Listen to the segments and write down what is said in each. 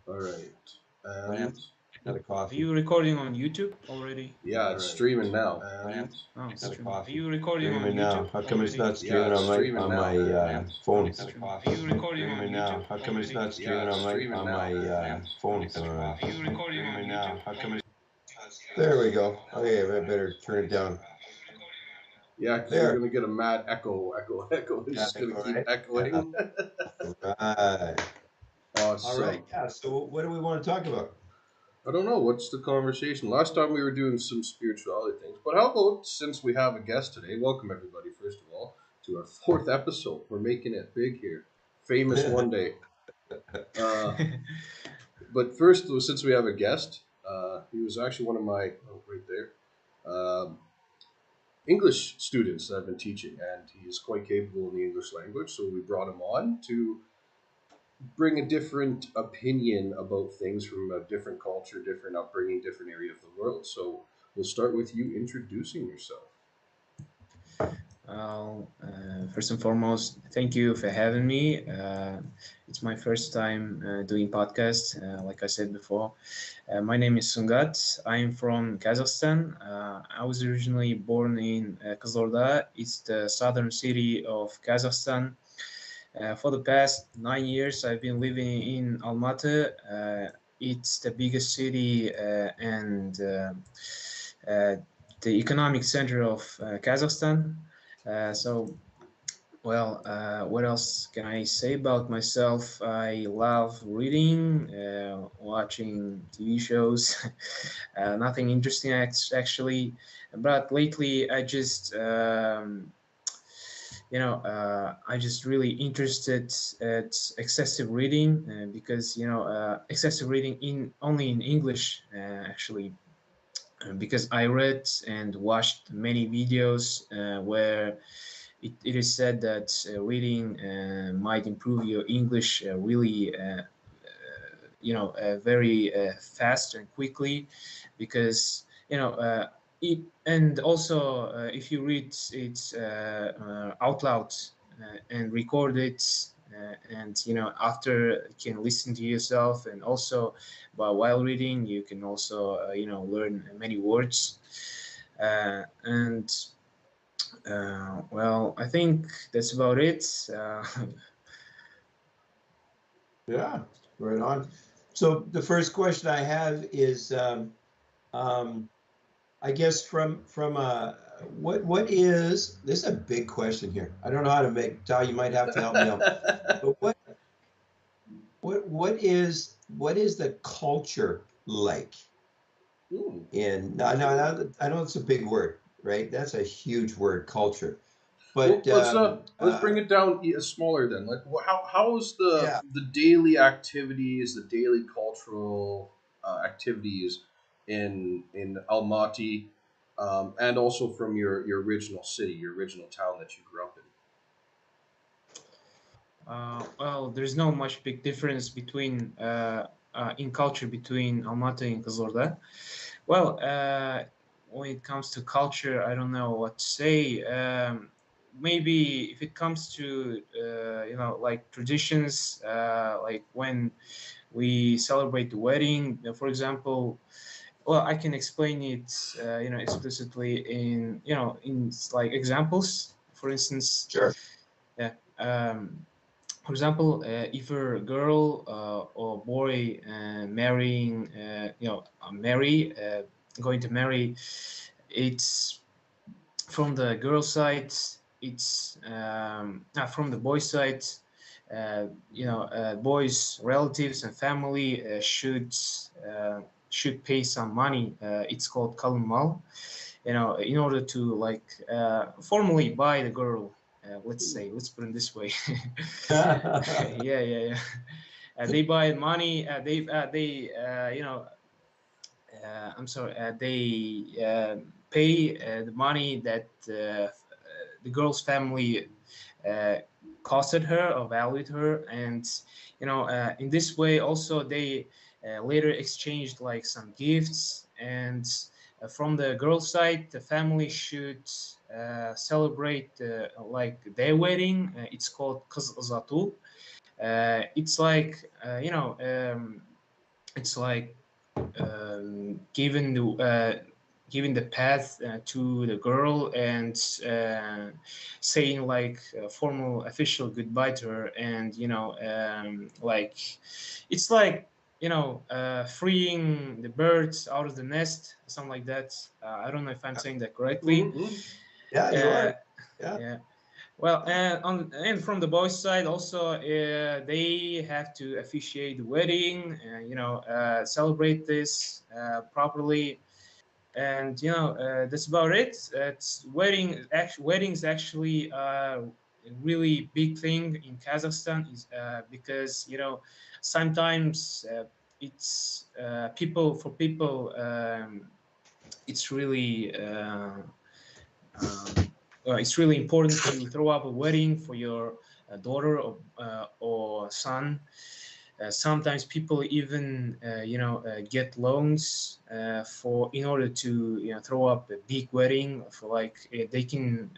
All right. Might have And another Are coffee. you recording on YouTube already? yeah, it's streaming now. Might have Oh, another stream. Are coffee. you recording on Streaming now. YouTube How come it's already? not Yeah, streaming it's on my streaming now. phone? Stream. Are you recording on Streaming YouTube now. How come it's already? not Yeah, streaming it's on streaming now. my phone? Are you recording on Streaming YouTube now. How come already? There we go. Okay, I better turn it down. Yeah, because you're There. gonna get a mad echo, echo, echo. It's Yeah, just gonna all keep right. echoing. Right. All Awesome. right. Yeah. So, what do we want to talk about? I don't know what's the conversation. Last time we were doing some spirituality things, but how about since we have a guest today? Welcome everybody, first of all, to our fourth episode. We're making it big here, famous one day. Uh, but first, since we have a guest, he was actually one of my right there English students that I've been teaching, and he is quite capable in the English language. So we brought him on to bring a different opinion about things from a different culture, different upbringing, different area of the world. So we'll start with you introducing yourself. First and foremost, thank you for having me. It's my first time doing podcast, like I said before. My name is Sungat. I'm from Kazakhstan. I was originally born in Kazorda. It's the southern city of Kazakhstan. For the past 9 years, I've been living in Almaty. It's the biggest city and the economic center of Kazakhstan. So, what else can I say about myself? I love reading, watching TV shows. Nothing interesting actually, but lately I just really interested at excessive reading because excessive reading in only in English actually because I read and watched many videos where it is said that reading might improve your English really very fast and quickly because and also if you read it out loud and record it and after you can listen to yourself and also while reading you can also learn many words and I think that's about it. Yeah. Right on. So, the first question I have is, um, I guess from what is this is a big question here. I don't know how to make Ty, you might have to help me out. But what is the culture like Ooh, in I know it's a big word, right? That's a huge word, culture. well, But let's bring it down smaller then. Like, how's yeah, the daily activities, the daily cultural activities in Almaty, and also from your original city, your original town that you grew up in. There's no much big difference between in culture between Almaty and Kazorda. When it comes to culture, I don't know what to say. Maybe if it comes to like traditions, like when we celebrate the wedding, for example. Well, I can explain it, explicitly in in like examples. For instance, sure. yeah. For example, if a girl or boy going to marry, it's from the girl side. It's from the boy side. Boys' relatives and family should pay some money. It's called kalmal, in order to like formally buy the girl. Let's put it this way. Yeah, yeah, yeah. They buy money. I'm sorry. They pay the money that the girl's family uh, costed her or valued her, and in this way also they later exchanged like some gifts and. From the girl's side, the family should celebrate like their wedding. It's called Kız Zatu. It's like it's like giving the path to the girl and saying like a formal official goodbye to her, and like it's like freeing the birds out of the nest, something like that. I don't know if I'm saying that correctly. Mm-hmm. Yeah, you uh, are. Yeah. yeah. Well, and from the boys' side also, they have to officiate the wedding, celebrate this properly, and that's about it. It's weddings actually a really big thing in Kazakhstan, is because sometimes it's people it's really it's really important to throw up a wedding for your daughter or son. Sometimes people even get loans for in order to throw up a big wedding for like they can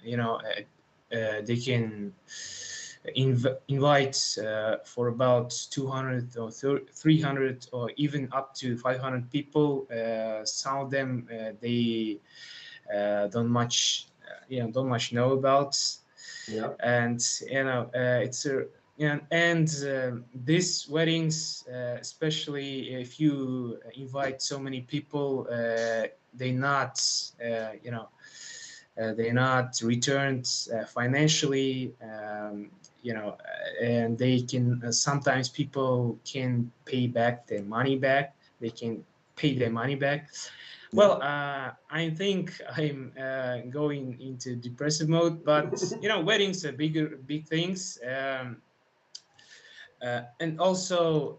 invite for about 200 or 300 or even up to 500 people. Some of them they don't much know about, Yeah. and it's a and these weddings, especially if you invite so many people, they not they're not returned financially, and they can sometimes people can pay back their money back. They can pay their money back. Yeah. Well, I think I'm going into depressive mode, but weddings are big things, and also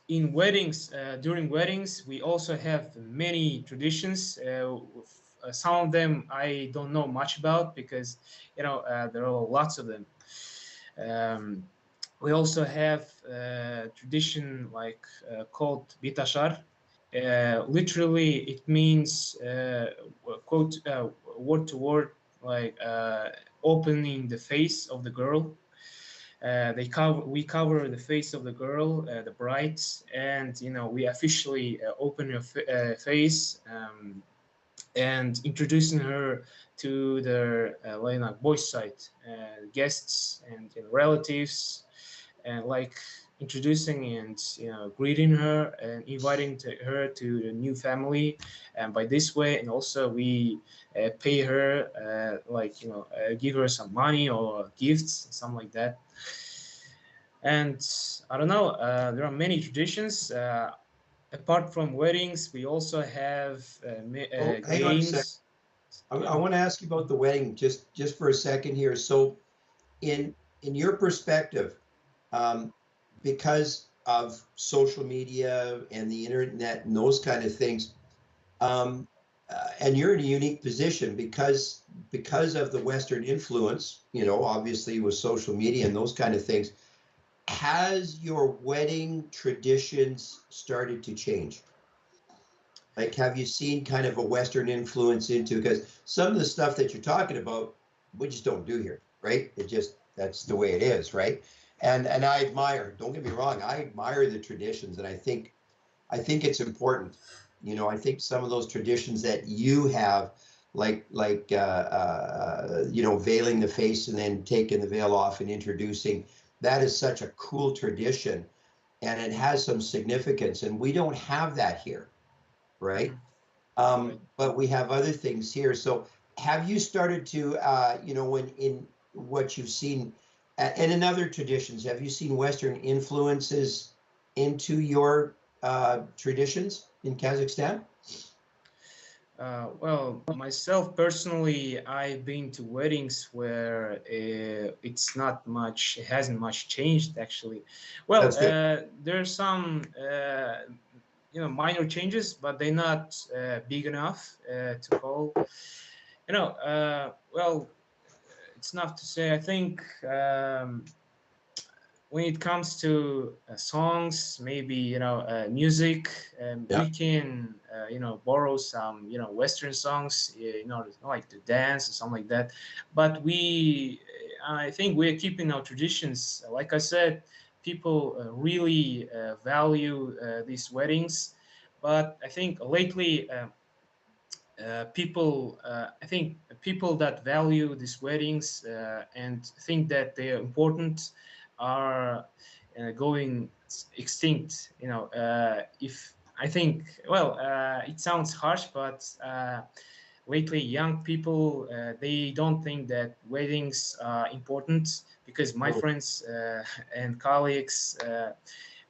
in weddings, during weddings, we also have many traditions. Some of them I don't know much about because there are lots of them. Um, we also have tradition like called bitashar. Literally, it means quote word to word like opening the face of the girl. We cover the face of the girl, the bride, and we officially open her face, and introducing her to the boys' side guests and relatives, and like introducing and greeting her and inviting her to the new family, and by this way, and also we pay her give her some money or gifts, something like that. And I don't know, there are many traditions. Apart from weddings, we also have Oh, hang on a sec. games. I Yeah. want to ask you about the wedding just for a second here. So, in your perspective, um, because of social media and the internet and those kind of things, and you're in a unique position because of the Western influence, obviously with social media and those kind of things. Has your wedding traditions started to change? Like, have you seen kind of a Western influence into, because some of the stuff that you're talking about, we just don't do here, right? That's the way it is, right? And I admire, don't get me wrong, I admire the traditions, and I think it's important. I think some of those traditions that you have, veiling the face and then taking the veil off and introducing, that is such a cool tradition, and it has some significance, and we don't have that here, right? Mhm. Right. But we have other things here. So have you started to, when in what you've seen, and in other traditions, have you seen Western influences into your traditions in Kazakhstan? Well, myself personally, I've been to weddings where it hasn't much changed actually. Well, That's good. there are some, minor changes, but they're not big enough to call. Well, it's enough to say. I think when it comes to songs, maybe music, Yeah. we can borrow some Western songs like to dance or something like that. But I think we're keeping our traditions. Like I said, people really value these weddings. But I think lately, I think people that value these weddings and think that they are important are going extinct. If I think, well, it sounds harsh, but lately young people they don't think that weddings are important, because my friends and colleagues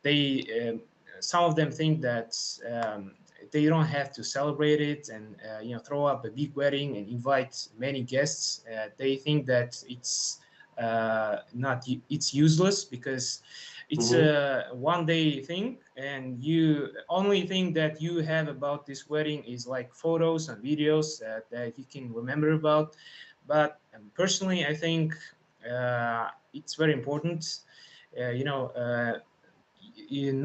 they some of them think that they don't have to celebrate it and throw up a big wedding and invite many guests. They think that it's useless, because it's Mhm. a one day thing, and you only thing that you have about this wedding is like photos and videos that you can remember about. But personally, I think it's very important.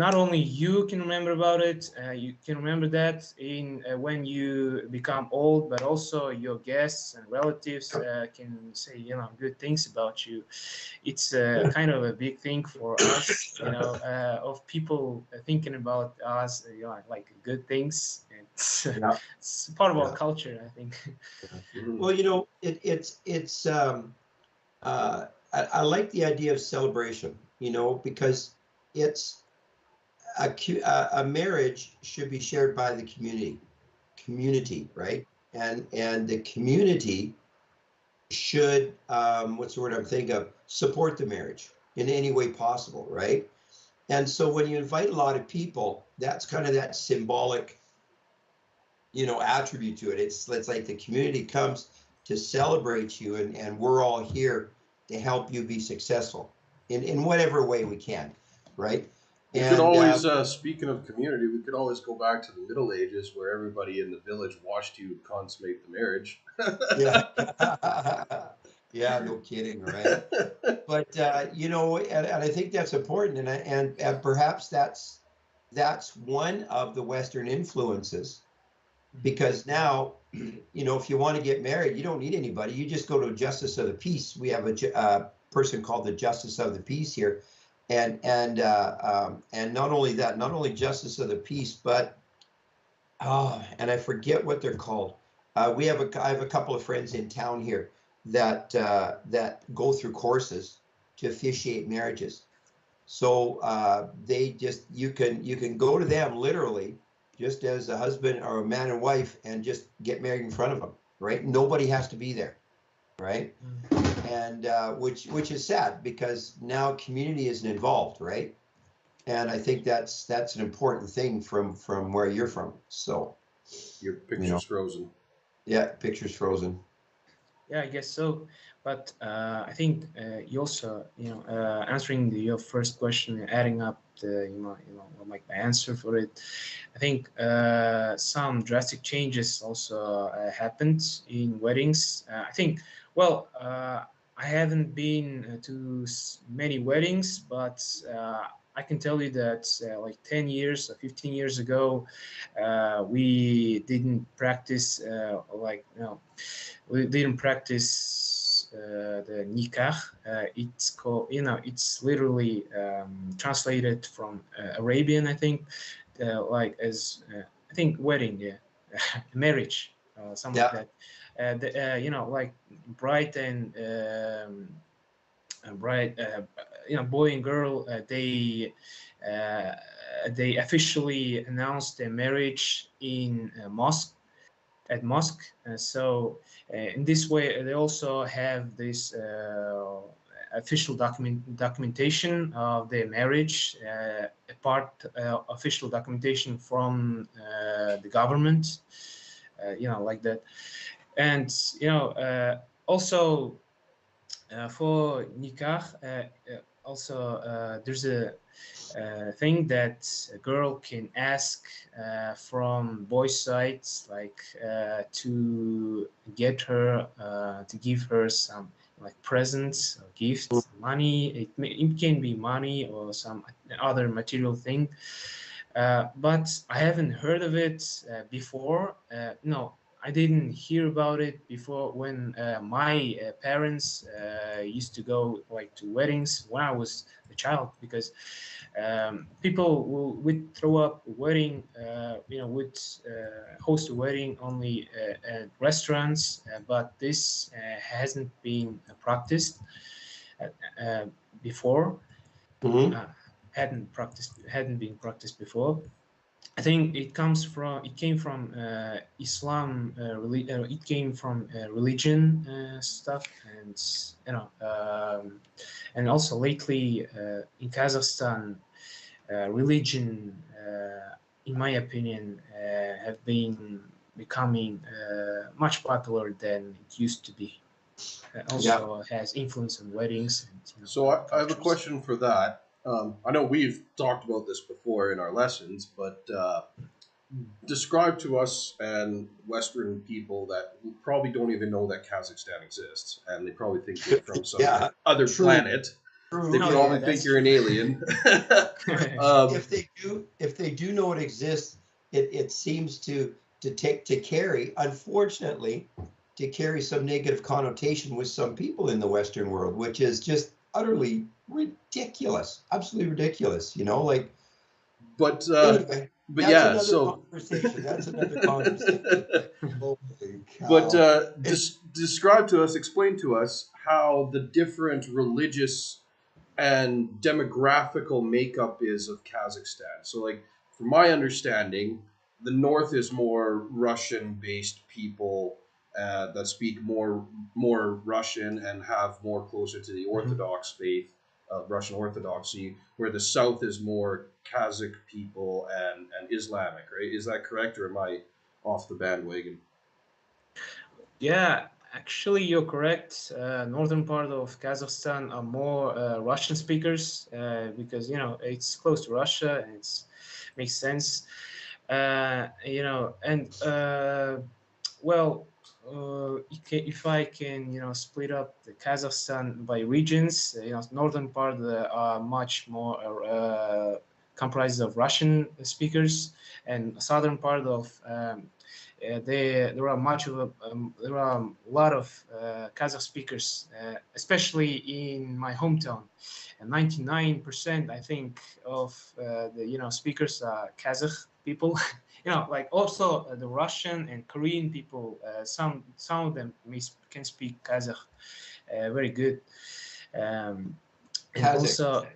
Not only you can remember about it, you can remember that in when you become old, but also your guests and relatives can say good things about you. It's kind of a big thing for us, of people thinking about us, like good things. Yeah, It's part of our yeah. culture, I think. Mhm. Well, it's I like the idea of celebration, because it's a marriage should be shared by the community, right? And the community should, what's the word I'm thinking of, support the marriage in any way possible, right? And so when you invite a lot of people, that's kind of that symbolic, attribute to it. It's like the community comes to celebrate you, and we're all here to help you be successful in whatever way we can, right? We could And always, speaking of community, we could always go back to the Middle Ages where everybody in the village watched you consummate the marriage. yeah, yeah, no kidding, right? But and I think that's important, and perhaps that's one of the Western influences, because now, if you want to get married, you don't need anybody. You just go to a justice of the peace. We have a person called the justice of the peace here, and not only that, not only justice of the peace, but and I forget what they're called. I have a couple of friends in town here that go through courses to officiate marriages. So they just you can go to them literally, just as a husband or a man and wife, and just get married in front of them, right? Nobody has to be there, right? And which is sad, because now community isn't involved, right? And I think that's an important thing from where you're from. So Your you know, picture's frozen. yeah, pictures frozen. Yeah, I guess so. But I think you also, answering your first question, adding up the, like the answer for it. I think some drastic changes also happened in weddings. I think, well, I haven't been to many weddings, but I can tell you that like 10 years or 15 years ago, we didn't practice we didn't practice the nikah. It's called, it's literally translated from Arabian, I think, like as I think wedding, yeah, marriage, something like Yeah, that. Like bride and bride, boy and girl, uh, they officially announced their marriage in a mosque at mosque. So in this way, they also have this official documentation of their marriage, part official documentation from the government, like that. And also for nikah, also there's a thing that a girl can ask from both sides, like to give her some like presents or gifts, money. It can be money or some other material thing. But I haven't heard of it before. No, I didn't hear about it before when my parents used to go like to weddings when I was a child, because people would throw up a wedding, would host a wedding only at restaurants, but this hasn't been practiced uh, uh, before. Hmm. Uh, hadn't been practiced before. I think it came from Islam. It came from religion stuff, and and also lately in Kazakhstan, religion, in my opinion, have been becoming much popular than it used to be. Yeah. Also has influence on weddings and So I have a cultures. question for that. I know we've talked about this before in our lessons, but describe to us and Western people that probably don't even know that Kazakhstan exists, and they probably think you're from some Yeah. other True. planet. They True. Oh yeah, probably think that's you're true. an alien. If they do know it exists, it seems to carry, unfortunately, to carry some negative connotation with some people in the Western world, which is just utterly ridiculous, absolutely ridiculous. Like but anyway, but that's yeah, another so conversation. That's another conversation. Holy but cow! describe to us, explain to us how the different religious and demographical makeup is of Kazakhstan. So, like, from my understanding, the north is more Russian-based people that speak more Russian and have more closer to the Mhm. Orthodox faith, Russian Orthodoxy, where the south is more Kazakh people and Islamic. Right? Is that correct, or am I off the bandwagon? Yeah, actually, you're correct. Northern part of Kazakhstan are more Russian speakers because it's close to Russia and it's makes sense. And well, if I can split up the Kazakhstan by regions, northern part are much more comprised of Russian speakers, and southern part of there are a lot of Kazakh speakers, especially in my hometown. And 99%, I think, of the speakers are Kazakh people. Like also the Russian and Korean people. Some of them can speak Kazakh very good. Um, and Kazakh, also,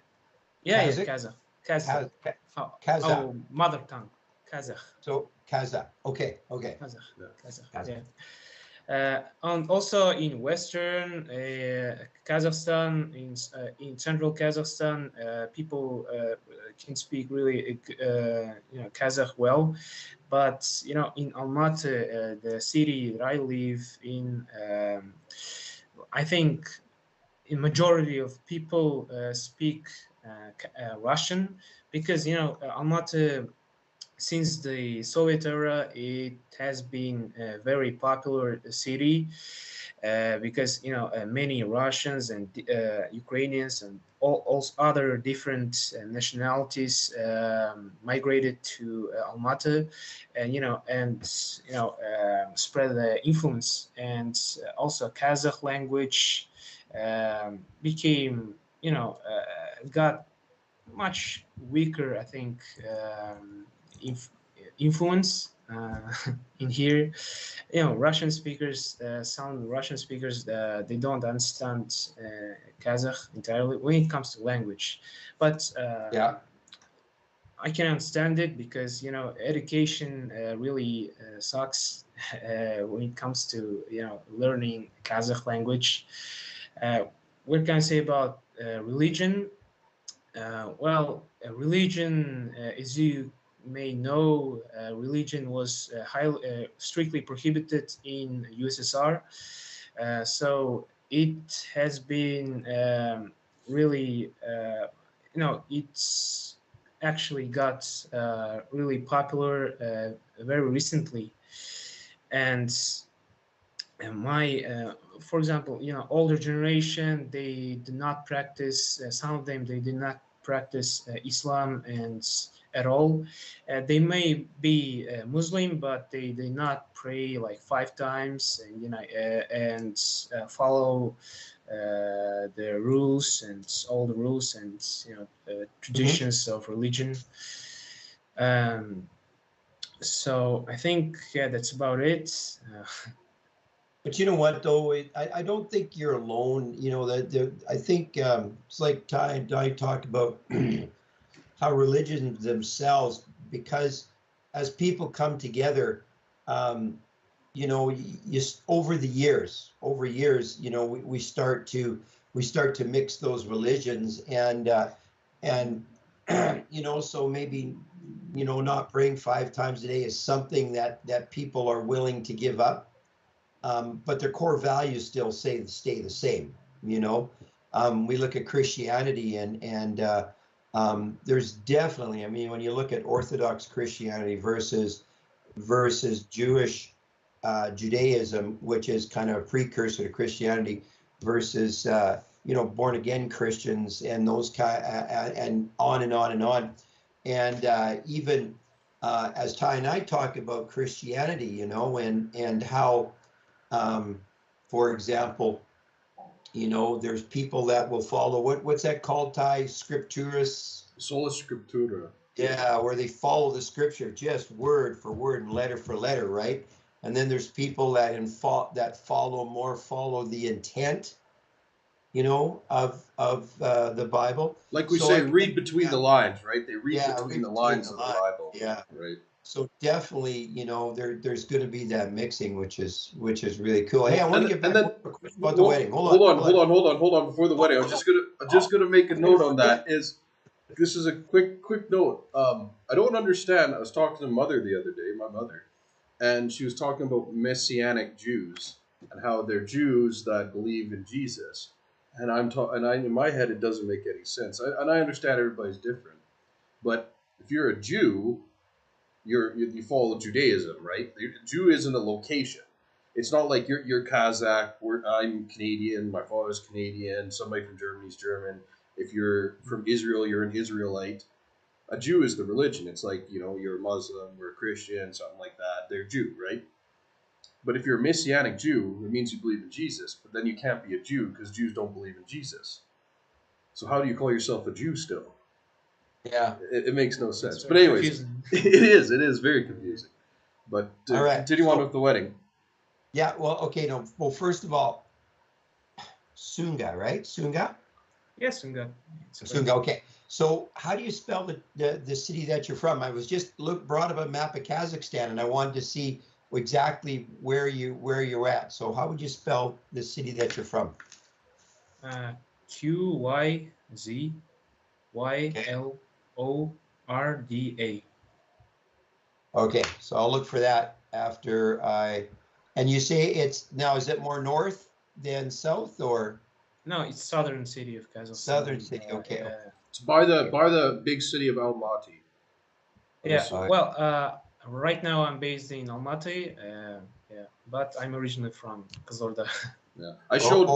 yeah, Kazakh, Kazakh, Kazakh. Kaz, Ka- Oh, Kazakh. oh, mother tongue, Kazakh. So Kazakh. Okay, okay, Kazakh, Yeah. Kazakh, Kazakh. yeah. And also in Western Kazakhstan, in central Kazakhstan, people can speak really Kazakh well, but in Almaty, the city that I live in, I think a majority of people speak Russian, because Almaty, since the Soviet era, it has been a very popular city because many Russians and Ukrainians and all other different nationalities migrated to Almaty, and spread the influence, and also Kazakh language became got much weaker, I think, inf- influence in here. Russian speakers, some Russian speakers, they don't understand Kazakh entirely when it comes to language, but Yeah. I can understand it because education really sucks when it comes to learning Kazakh language. Uh, what can I say about religion? Religion, as you may know, religion was strictly prohibited in USSR. So it has been really, it's actually got really popular very recently. And my for example, older generation, they do not practice, some of them, they did not practice Islam, and at all. They may be Muslim, but they not pray like 5 times, and and follow the rules and all the rules and Mhm. traditions of religion. Um, so I think that's about it. But you know what, though, I don't think you're alone. You know, I think it's like Ty and I talked about how religions themselves, because as people come together, um, you know, over years, you know, we start to mix those religions, and you know, so maybe, you know, not praying 5 times a day is something that people are willing to give up, but their core values still stay the same. You know, we look at Christianity, and there's definitely, I mean, when you look at Orthodox Christianity versus Jewish Judaism, which is kind of a precursor to Christianity, versus you know, born again Christians and those kind, and on and on and on, and even as Ty and I talk about Christianity, you know, and how um, for example, you know, there's people that will follow what's that called, Ty? Scripturis. Sola Scriptura. Yeah, where they follow the scripture just word for word and letter for letter, right? And then there's people that follow the intent, you know, of the Bible. Like we So say, read between the lines, right? They read yeah, between read the between lines the of the lines. Bible, Yeah. right? So definitely, you know, there's going to be that mixing, which is really cool. Hey, I want to get back And then, to a question about the wedding. hold on. Before the wedding, I'm just gonna make a note on that. This is a quick note. I don't understand. I was talking to mother the other day, my mother, and she was talking about Messianic Jews and how they're Jews that believe in Jesus. And in my head, it doesn't make any sense. And I understand everybody's different, but if you're a Jew, you follow Judaism, right? Jew isn't a location. It's not like you're Kazakh. I'm Canadian. My father's Canadian. Somebody from Germany's German. If you're from Israel, you're an Israelite. A Jew is the religion. It's like, you're a Muslim or a Christian, something like that. They're Jew, right? But if you're a Messianic Jew, it means you believe in Jesus. But then you can't be a Jew because Jews don't believe in Jesus. So how do you call yourself a Jew still? Yeah. It makes no sense. It's But very anyways, confusing. it is very confusing. But All right. continue on with the wedding. Yeah. Well, okay. No. Well, first of all, Sunga, right? Sunga. Yes, Sungat. Sunga. Okay. So, how do you spell the city that you're from? I was just brought up a map of Kazakhstan, and I wanted to see exactly where you're at. So, how would you spell the city that you're from? QYZYLORDA. Okay. So I'll look for that after I. And you say it's now. Is it more north than south, or No, it's southern city of Kazakhstan. southern city? Okay. It's by the big city of Almaty. Yeah. All right. Well, right now I'm based in Almaty. Yeah, but I'm originally from Kazorda. Yeah, I showed.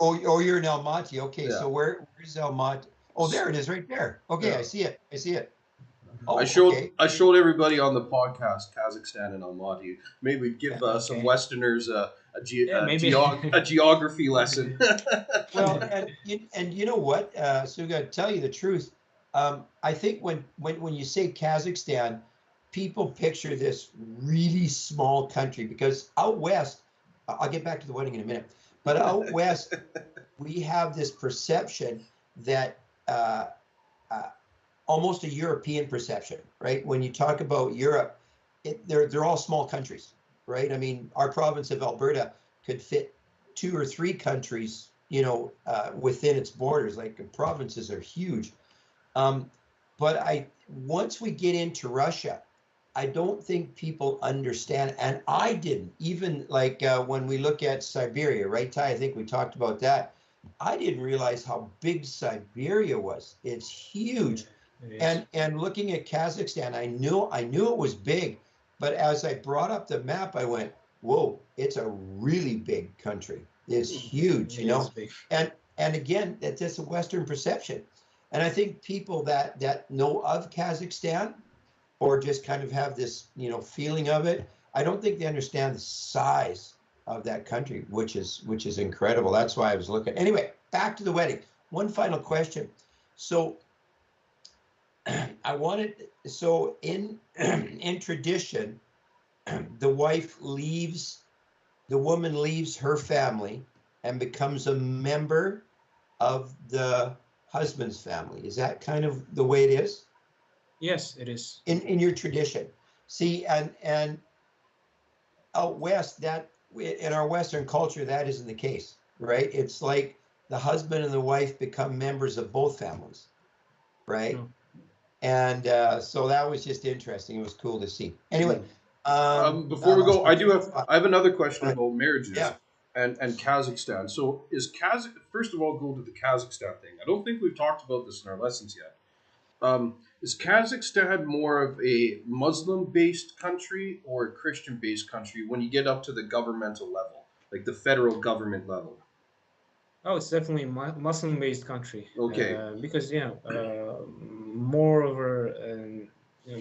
You're in Almaty. Okay, Yeah. so where's Almaty? Oh, there it is, right there. Okay, Yeah. I see it. I Oh, showed okay. I showed everybody on the podcast Kazakhstan and Almaty. Maybe we'd give some Okay. Westerners Maybe. a geography lesson. Well, and you know what, Suga, to tell you the truth, I think when you say Kazakhstan, people picture this really small country, because out west, I'll get back to the wedding in a minute, but out west, we have this perception that uh, almost a European perception, right? When you talk about Europe, they're all small countries, right? I mean, our province of Alberta could fit 2 or 3 countries, you know, within its borders. Like, the provinces are huge. But once we get into Russia, I don't think people understand, and I didn't. Even like when we look at Siberia, right, Ty? I think we talked about that. I didn't realize how big Siberia was. It's huge. And looking at Kazakhstan, I knew it was big, but as I brought up the map, I went, "Whoa, it's a really big country. It's huge, you know." Big. And again, that's just a Western perception. And I think people that know of Kazakhstan or just kind of have this, feeling of it, I don't think they understand the size of that country, which is incredible. That's why I was looking. Anyway, back to the wedding. One final question. So I wanted, so in in tradition, the woman leaves her family and becomes a member of the husband's family. Is that kind of the way it is Yes, it is. in your tradition? See, and out west, that in our Western culture, that isn't the case, right? It's like the husband and the wife become members of both families, right? No. And so that was just interesting. It was cool to see. Anyway, Before we go, I have another question Right. about marriages Yeah. and Kazakhstan. So is first of all, go to the Kazakhstan thing. I don't think we've talked about this in our lessons yet. Is Kazakhstan more of a Muslim-based country or a Christian-based country when you get up to the governmental level, like the federal government level? Oh, it's definitely a Muslim-based country. Okay. Because moreover,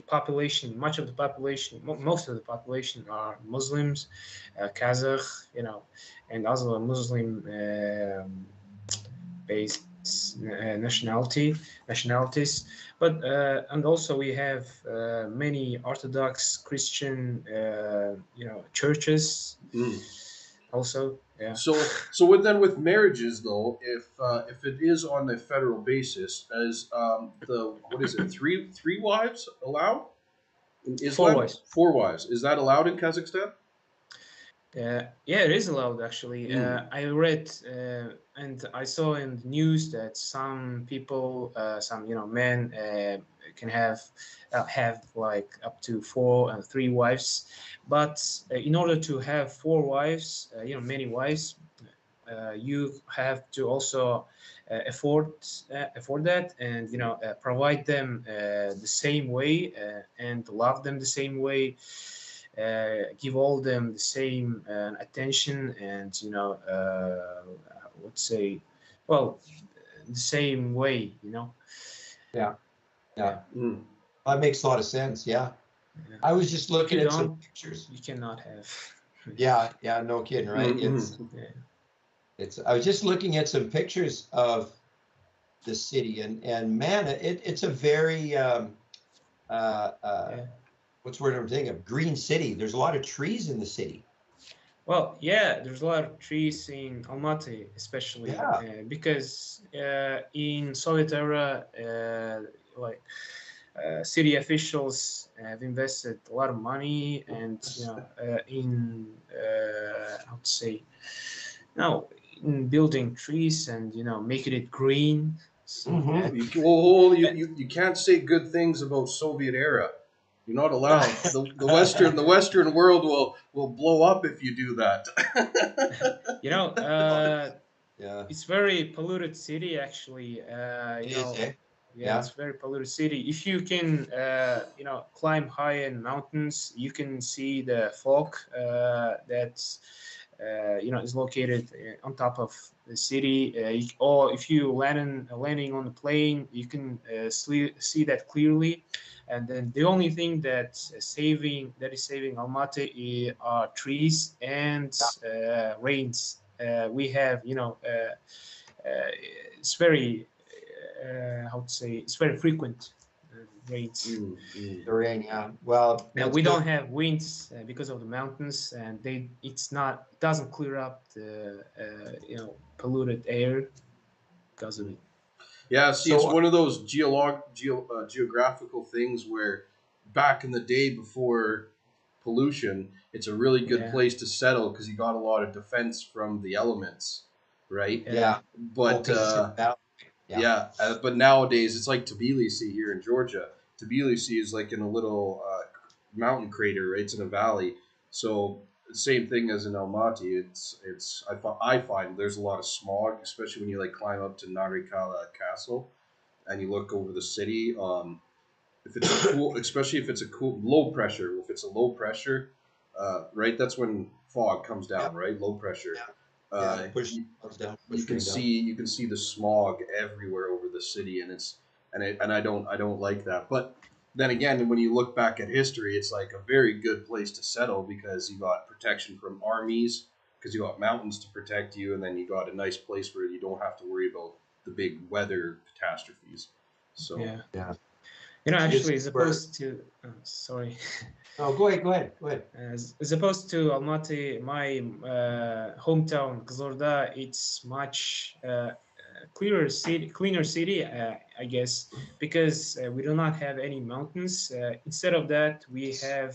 population, much of the population, most of the population are Muslims, Kazakh, and also Muslim based nationalities. But and also we have many Orthodox Christian, churches. Mm. Also, yeah. So with marriages though, if it is on a federal basis, is the what is it, three wives allowed in Four Islam? wives. 4 wives. Is that allowed in Kazakhstan? Yeah, it is allowed actually. I read and I saw in the news that some people, some men can have like up to 3 wives, but in order to have 4 wives, many wives, you have to also afford that, and provide them the same way, and love them the same way, give all them the same attention, and let's say, well, the same way, Yeah. yeah. Mm. That makes a lot of sense. Yeah. Yeah. I was just If looking you at some don't, pictures. you cannot have. Yeah, no kidding, right? Mm-hmm. I was just looking at some pictures of the city, and man, it's a very Yeah. what's the word I'm thinking of? Green city. There's a lot of trees in the city. Well, yeah, there's a lot of trees in Almaty, especially Yeah. because in Soviet era, like city officials have invested a lot of money, and in how to say, now in building trees and making it green. So, Mhm. You can't say good things about Soviet era. You're not allowed. The Western world will blow up if you do that. you know, Yeah. it's very polluted city actually. It is, eh? Yeah, Yeah. it's very polluted city. If you can, climb high in mountains, you can see the fog that's, is located on top of the city. Or if you landing on the plane, you can see that clearly. And then the only thing that is saving Almaty are trees and rains. We have, it's very, how to say, it's very frequent rains. Mm, mm. The rain, yeah. Well, Now that's we good. don't have winds because of the mountains, and it doesn't clear up the polluted air because of it. Yeah, see, it's So, one of those geographical things where back in the day before pollution, it's a really good Yeah, place to settle because you got a lot of defense from the elements, right? yeah, yeah. Well, But because it's in the valley. Yeah. yeah, but nowadays it's like Tbilisi here in Georgia. Tbilisi is like in a little mountain crater, right? It's in a valley. So same thing as in Almaty. I find there's a lot of smog, especially when you like climb up to Narikala Castle and you look over the city. If it's a cool, especially if it's a cool low pressure. If it's a low pressure, right? That's when fog comes Yeah. down, right? Low pressure. Yeah. Yeah, Uh, push you, clouds down, you push can rain down. see the smog everywhere over the city, and I don't like that. But then again, when you look back at history, it's like a very good place to settle because you got protection from armies, because you got mountains to protect you, and then you got a nice place where you don't have to worry about the big weather catastrophes. So Yeah. Yeah, it's Actually, as where. opposed to, sorry, No, go ahead, go ahead, go ahead. as opposed to Almaty, my hometown, Kazorda, it's much cleaner city, I guess, because we do not have any mountains. Instead of that, we have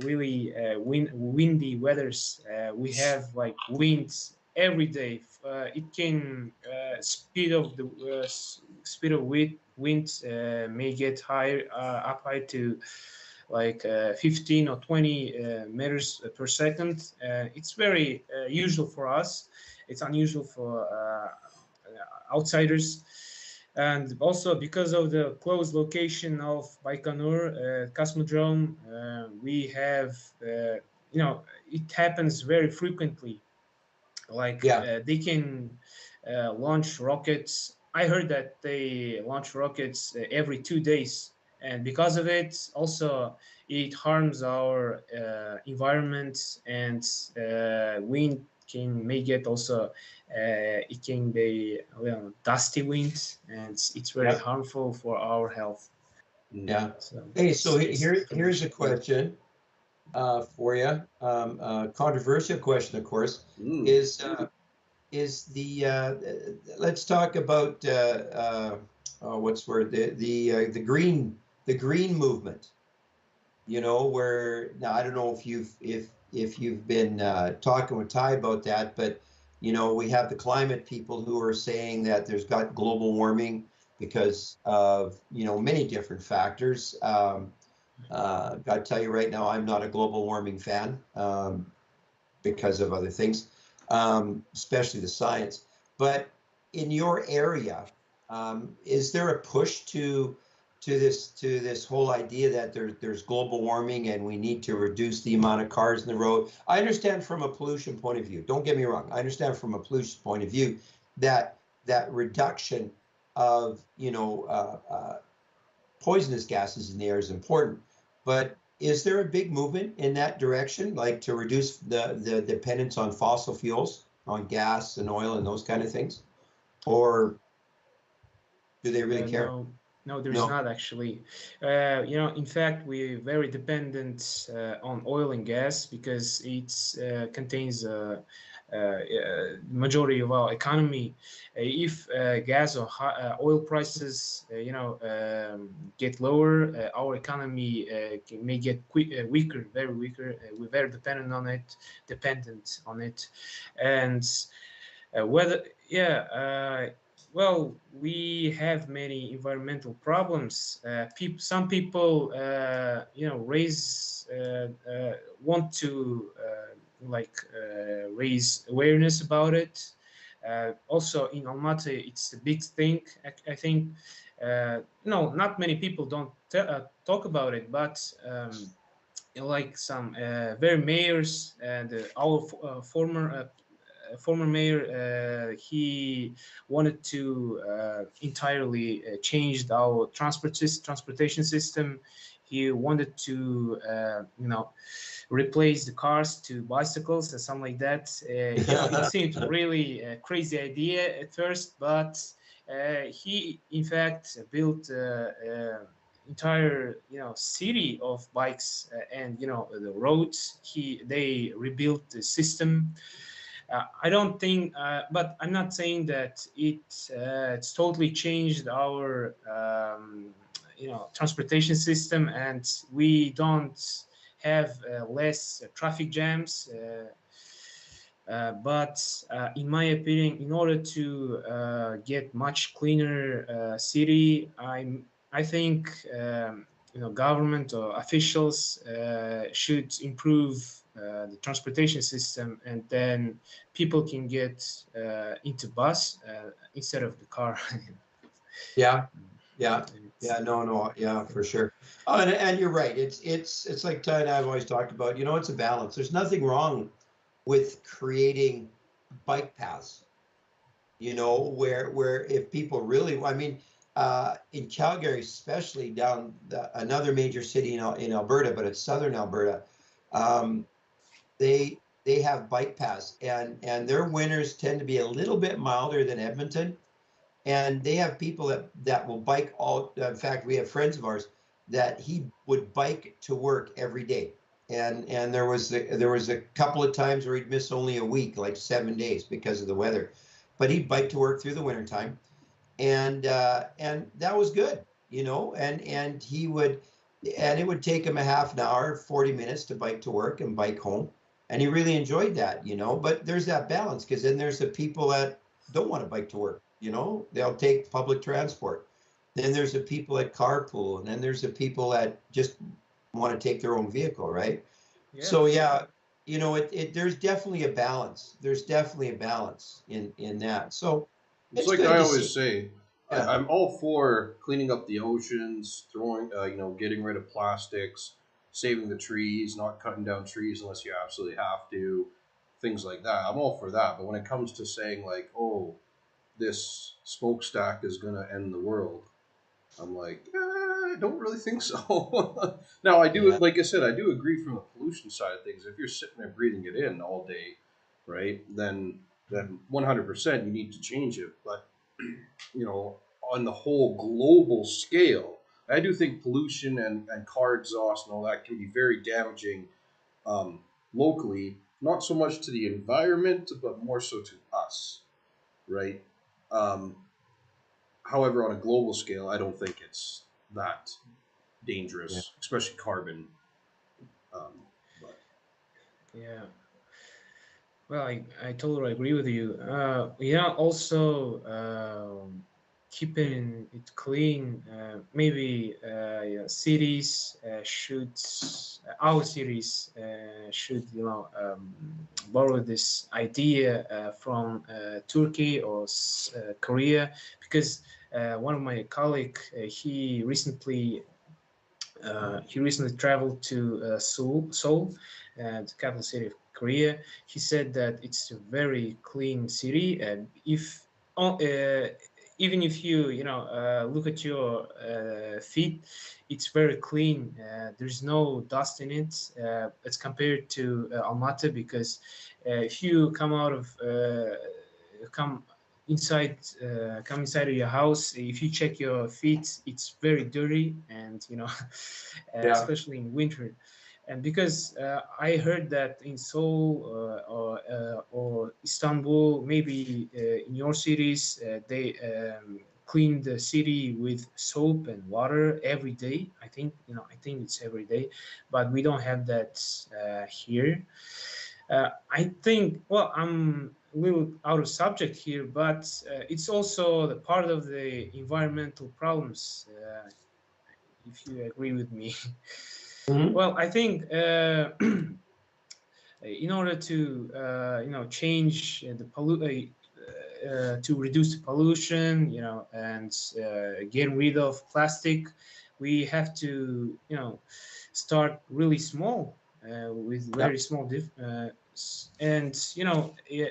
really windy weathers. We have like winds every day. It can speed of the speed of wind may get higher up high to like 15 or 20 meters per second. It's very usual for us. It's unusual for outsiders. And also because of the close location of Baikonur Cosmodrome, we have, it happens very frequently. Like Yeah, they can launch rockets. I heard that they launch rockets every 2 days, and because of it, also it harms our environment, and wind can may get also it can be dusty wind, and it's very yeah, harmful for our health. mm, yeah. So Hey, it's so it's here's a information. question for you. Controversial question, of course, mm, is the let's talk about what's the word, the green movement. You know, where now I don't know if you've been talking with Ty about that, but you know, we have the climate people who are saying that there's got global warming because of, you know, many different factors. Got to tell you right now, I'm not a global warming fan, because of other things, especially the science. But in your area, is there a push to this whole idea that there's global warming and we need to reduce the amount of cars in the road? I understand from a pollution point of view. Don't get me wrong. I understand from a pollution point of view that reduction of, poisonous gases in the air is important. But is there a big movement in that direction, like to reduce the dependence on fossil fuels, on gas and oil and those kind of things? Or do they really care? No, no, there's No. not actually. In fact, we're very dependent on oil and gas because it contains majority of our economy. If gas or oil prices, get lower, our economy may get weaker, very weaker. We're very dependent on it, and whether yeah. Well, we have many environmental problems. Some people, want to raise awareness about it. Also, in Almaty, it's a big thing. I think, not many people don't talk about it, but like some very mayors and our former mayor, he wanted to entirely change our transportation system. He wanted to, replace the cars to bicycles and something like that. It seemed really a crazy idea at first, but he in fact built entire city of bikes, and the roads. They rebuilt the system. I don't think, but I'm not saying that it's totally changed our transportation system, and we don't have less traffic jams. But in my opinion, in order to get much cleaner city, I think government or officials should improve the transportation system, and then people can get into bus instead of the car. Yeah, yeah, It's- yeah. No, no, yeah, for sure. Oh, and you're right. It's like Ty and I have always talked about. You know, it's a balance. There's nothing wrong with creating bike paths, where if people really, I mean, in Calgary, especially down another major city in Alberta, but it's southern Alberta, um, they have bike paths, and their winters tend to be a little bit milder than Edmonton, and they have people that will bike all. In fact, we have friends of ours that he would bike to work every day, and there was a couple of times where he'd miss only a week, like 7 days, because of the weather, but he'd bike to work through the wintertime, and that was good, and he would, and it would take him a half an hour, 40 minutes to bike to work and bike home, and he really enjoyed that, but there's that balance, because then there's the people that don't want to bike to work, they'll take public transport. Then there's the people that carpool, and then there's the people that just want to take their own vehicle, right? Yeah. So yeah, there's definitely a balance. There's definitely a balance in that. So It's it's like good I to always see. say, Yeah. I'm all for cleaning up the oceans, throwing, getting rid of plastics, saving the trees, not cutting down trees unless you absolutely have to, things like that. I'm all for that. But when it comes to saying like, oh, this smokestack is gonna end the world, I'm like, I don't really think so. Now I do, Yeah. like I said, I do agree from the pollution side of things. If you're sitting there breathing it in all day, right, then 100% you need to change it. But on the whole global scale, I do think pollution and car exhaust and all that can be very damaging um, locally, not so much to the environment, but more so to us, right? Um, However, on a global scale, I don't think it's that Yeah. dangerous, especially carbon. Um, but Yeah. Well, I totally agree with you. Yeah, also keeping it clean. Maybe yeah, cities our cities should, borrow this idea from Turkey or Korea, because one of my colleague, he recently traveled to Seoul, the capital city of Korea. He said that it's a very clean city, and if even if you look at your feet, it's very clean. There's no dust in it. As compared to Almaty, because if you come inside of your house, if you check your feet, it's very dirty, and Yeah. especially in winter. And because I heard that in Seoul or Istanbul, maybe in your cities, they clean the city with soap and water every day. I think it's every day, but we don't have that here. I think, well, I'm a little out of subject here, but it's also the part of the environmental problems, if you agree with me. Mhm. Well, I think in order to change to reduce the pollution, and get rid of plastic, we have to start really small, with Yep. very small and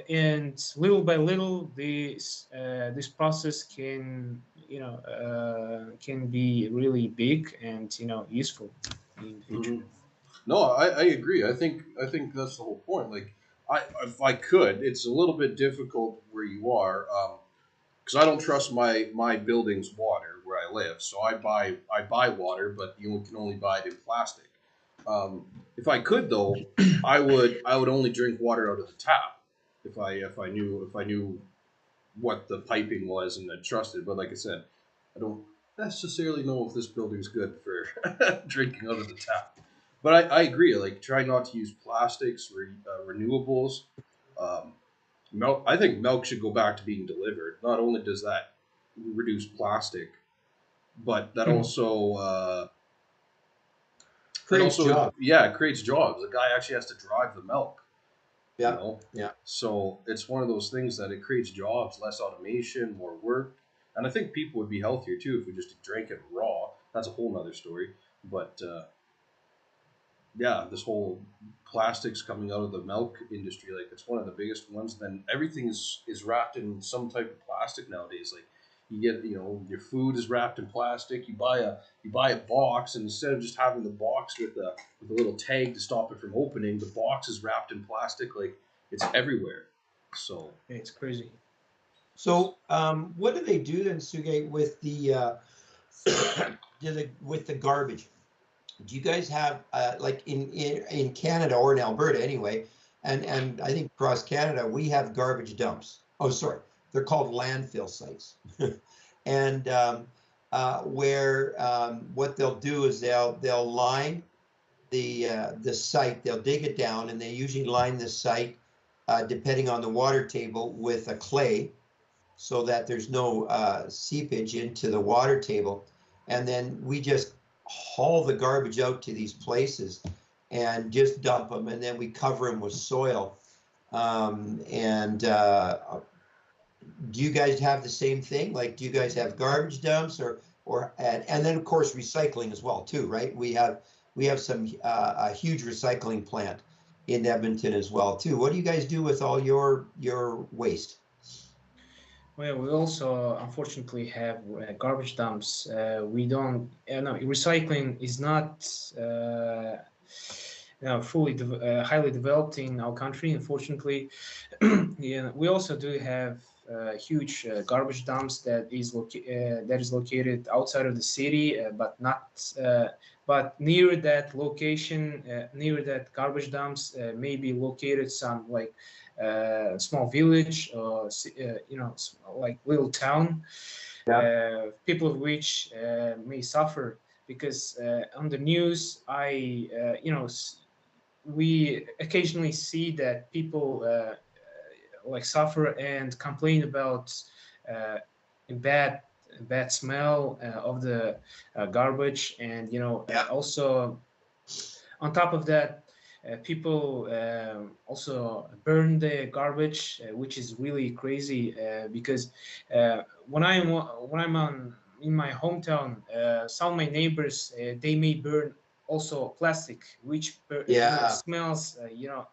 and little by little this process can be really big and useful in the future. mhm. No, I agree. I think that's the whole point. Like, if I could, it's a little bit difficult where you are, because I don't trust my building's water where I live. So I buy water, but you can only buy it in plastic. If I could though, I would only drink water out of the tap if I knew what the piping was and I trusted. But like I said, I don't necessarily know if this building's good for drinking out of the tap. But I agree. Like, try not to use plastics, renewables. Um, Milk. I think milk should go back to being delivered. Not only does that reduce plastic, but that Mhm. also Creates jobs. yeah, it creates jobs. The guy actually has to drive the milk. you Yeah. know Yeah. so it's one of those things that it creates jobs, less automation, more work, and I think people would be healthier too if we just drank it raw. That's a whole nother story. But yeah, this whole plastics coming out of the milk industry, like it's one of the biggest ones. Then everything is wrapped in some type of plastic nowadays. Like you get, your food is wrapped in plastic. You buy a box, and instead of just having the box with a little tag to stop it from opening, the box is wrapped in plastic. Like it's everywhere. So It's crazy. So, what do they do then, Sugate, with the with the garbage? Do you guys have like in Canada or in Alberta anyway, and I think across Canada we have garbage dumps. Oh, sorry, they're called landfill sites, and where what they'll do is they'll line the site. They'll dig it down, and they usually line the site depending on the water table with a clay so that there's no seepage into the water table. And then we just haul the garbage out to these places and just dump them, and then we cover them with soil. And do you guys have the same thing? Like, do you guys have garbage dumps or and then of course recycling as well too, right? We have some a huge recycling plant in Edmonton as well too. What do you guys do with all your waste? Well, we also unfortunately have garbage dumps. We don't, no, recycling is not fully highly developed in our country, unfortunately. Yeah, we also do have huge garbage dumps that is located outside of the city, but near that location, near that garbage dumps, may be located some like small village or like little town, Yeah. people of which may suffer because on the news we occasionally see that people like suffer and complain about uh, bad bad smell of the garbage, and Yeah. also on top of that, people also burn the garbage, which is really crazy because when I'm on in my hometown, some of my neighbors they may burn also plastic, which Yeah. smells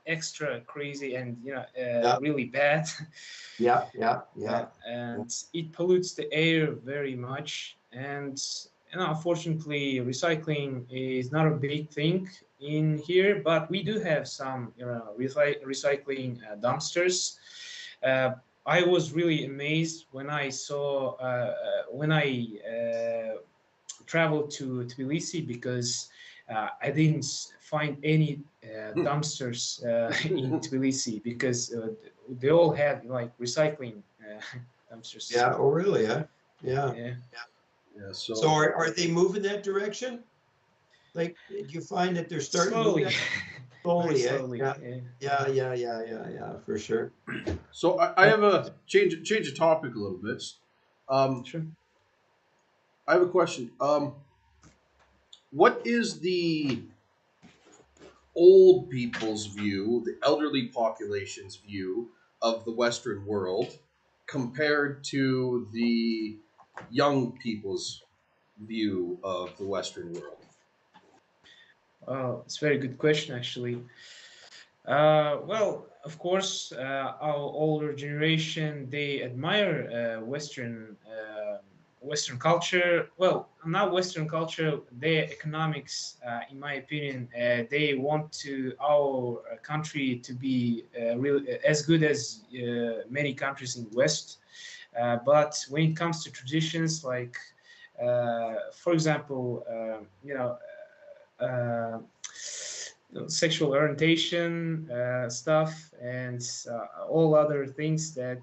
extra crazy and Yeah. really bad. Yeah. Yeah. Yeah. And it pollutes the air very much. And unfortunately, recycling is not a big thing in here, but we do have some recycling dumpsters. Uh, I was really amazed when I saw when I traveled to Tbilisi because I didn't find any dumpsters in Tbilisi because they all have like recycling dumpsters. Yeah. Oh, really? Yeah. Yeah. Yeah, yeah, So so are they moving that direction? Like, do you find that they're starting to move slowly, that very slowly, eh? slowly. Yeah. Yeah, Yeah. Yeah. Yeah. Yeah. Yeah. For sure. I have a change of topic a little bit. Um, sure. I have a question. What is the old people's view, the elderly population's view of the Western world compared to the young people's view of the Western world? Well, it's a very good question, actually. Well, of course, our older generation they admire Western culture. Well, not Western culture. Their economics, in my opinion, they want to our country to be really as good as many countries in the West. But when it comes to traditions, like for example, Uh, sexual orientation stuff and all other things that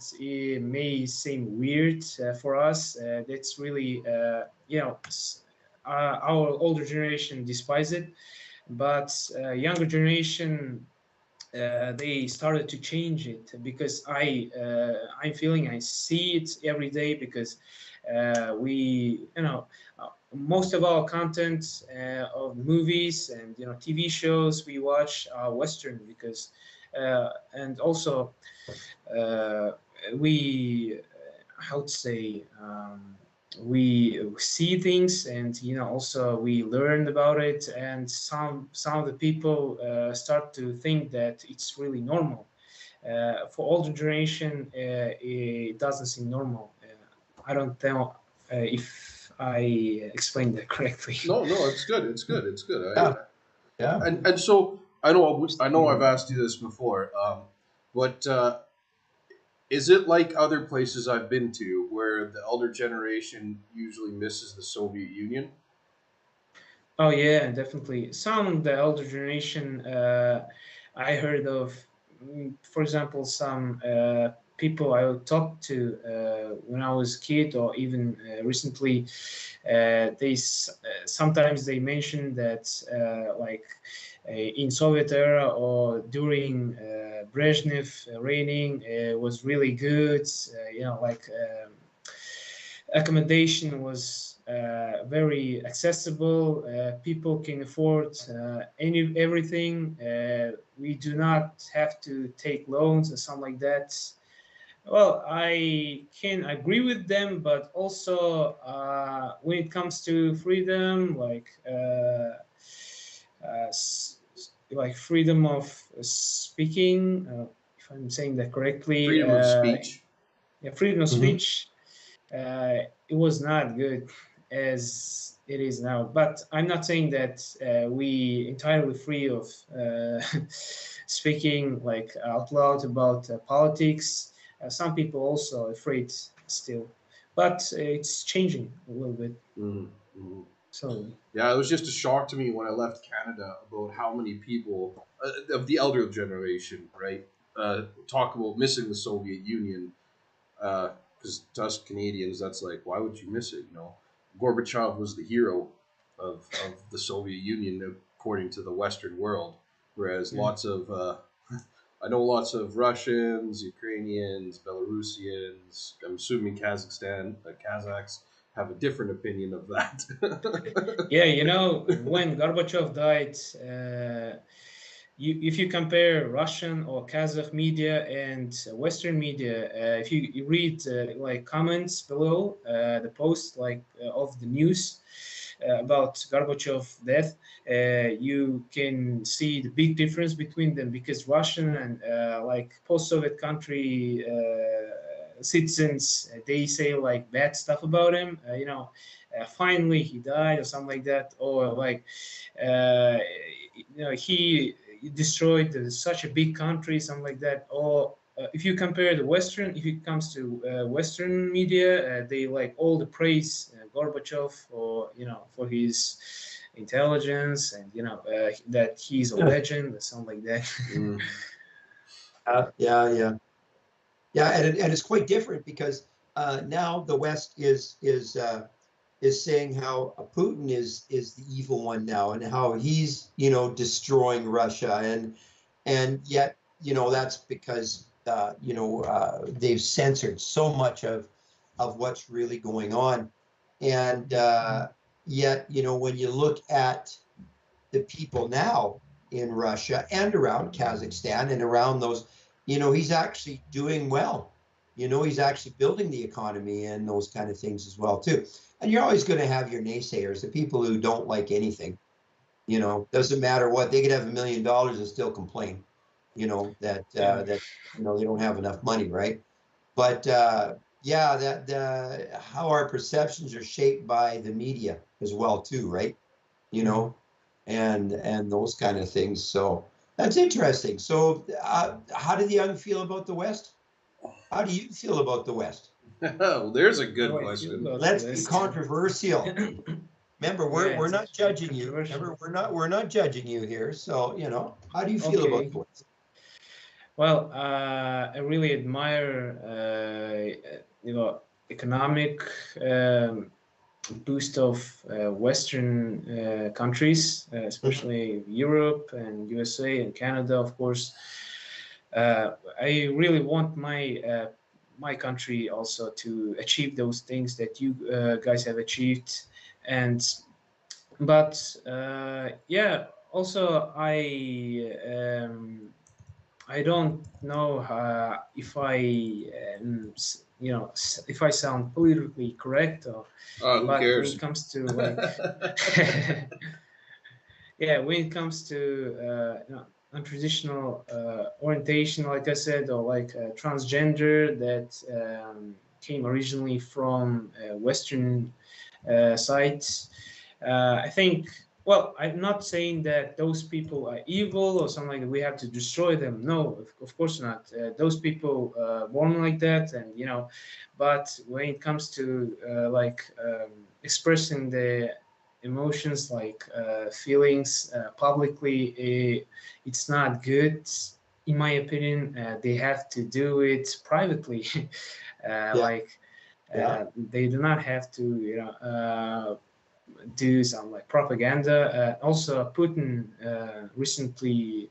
may seem weird for us. That's really, our older generation despise it, but younger generation they started to change it because I'm feeling I see it every day because we most of our content of movies and TV shows we watch are Western because and also uh, we how to say we see things, and also we learned about it, and some of the people start to think that it's really normal. For older generation, it doesn't seem normal. I don't know if I explained that correctly. No, it's good. It's good. It's good. Yeah, yeah. And so I know I've asked you this before, but is it like other places I've been to where the elder generation usually misses the Soviet Union? Oh yeah, definitely. Some of the elder generation I heard of, for example, some people I talked to when I was a kid, or even recently, sometimes they mention that like in Soviet era or during Brezhnev reigning was really good. Like. Accommodation was very accessible. People can afford everything. We do not have to take loans and something like that. Well, I can agree with them, but also when it comes to freedom, uh, like freedom of speaking, if I'm saying that correctly, Freedom of speech. yeah, freedom of Hmm. speech, it was not good as it is now. But I'm not saying that we entirely free of speaking like out loud about politics. Some people also afraid still, but it's changing a little bit Mhm, mhm. slowly. Yeah, it was just a shock to me when I left Canada about how many people of the elder generation, right, talk about missing the Soviet Union. Because to us Canadians, that's like, why would you miss it? Gorbachev was the hero of the Soviet Union according to the Western world, whereas Mm. lots of I know lots of Russians, Ukrainians, Belarusians. I'm assuming Kazakhstan, Kazakhs have a different opinion of that. Yeah, when Gorbachev died, if you compare Russian or Kazakh media and Western media, if you read like comments below the post of the news about Gorbachev death, you can see the big difference between them, because Russian and like post-Soviet country citizens, they say like bad stuff about him. Finally he died or something like that, or like uh, he destroyed such a big country, something like that. Or if you compare the Western, if it comes to Western media, they like all the praise Gorbachev for for his intelligence, and that he's a Yeah, legend or something like that. Mm. yeah, yeah, yeah, and it's quite different because now the West is saying how Putin is the evil one now, and how he's destroying Russia, and yet that's because they've censored so much of what's really going on, and yet when you look at the people now in Russia and around Kazakhstan and around those, he's actually doing well. He's actually building the economy and those kind of things as well too. And you're always going to have your naysayers, the people who don't like anything. Doesn't matter what, they could have $1 million and still complain. Yeah. That they don't have enough money, right? But yeah, that how our perceptions are shaped by the media as well too, right? you Mhm. know, and those kind of things. So that's interesting. So how do the young feel about the West? How do you feel about the West? Well, there's a How good do I feel question. about the Let's be West? controversial. Remember, Yeah, we're it's not judging you. controversial. Remember, we're not judging you here. So how do you feel about Okay. the West? Well, I really admire, economic um, boost of Western countries, Mhm. especially Europe and USA and Canada, of course. I really want my country also to achieve those things that you guys have achieved, and but yeah, also I I don't know if if I sound politically correct, Who but when it cares? comes to like, yeah, when it comes to untraditional orientation, like I said, or like transgender that came originally from Western sites. I think, well, I'm not saying that those people are evil or something like that. We have to destroy them. No, of course not. Those people born like that, and but when it comes to expressing the emotions, like feelings publicly, it's not good. In my opinion, they have to do it privately. Yeah, Like yeah, they do not have to do some like propaganda. Also, Putin recently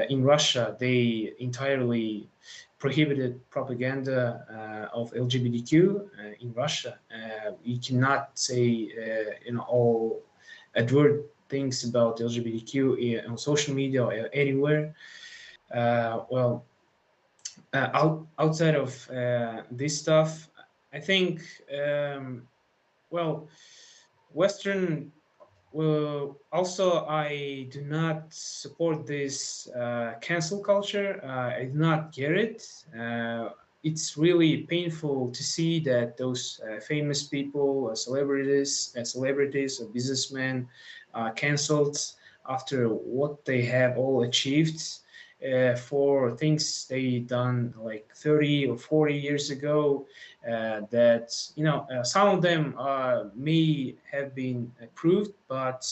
in Russia, they entirely prohibited propaganda of LGBTQ in Russia. You cannot say all advert things about LGBTQ on social media or anywhere. Well, outside of this stuff, I think well, Western. Well, also, I do not support this cancel culture. I do not get it. It's really painful to see that those famous people, celebrities, or businessmen, canceled after what they have all achieved for things they done like 30 or 40 years ago. That some of them may have been approved, but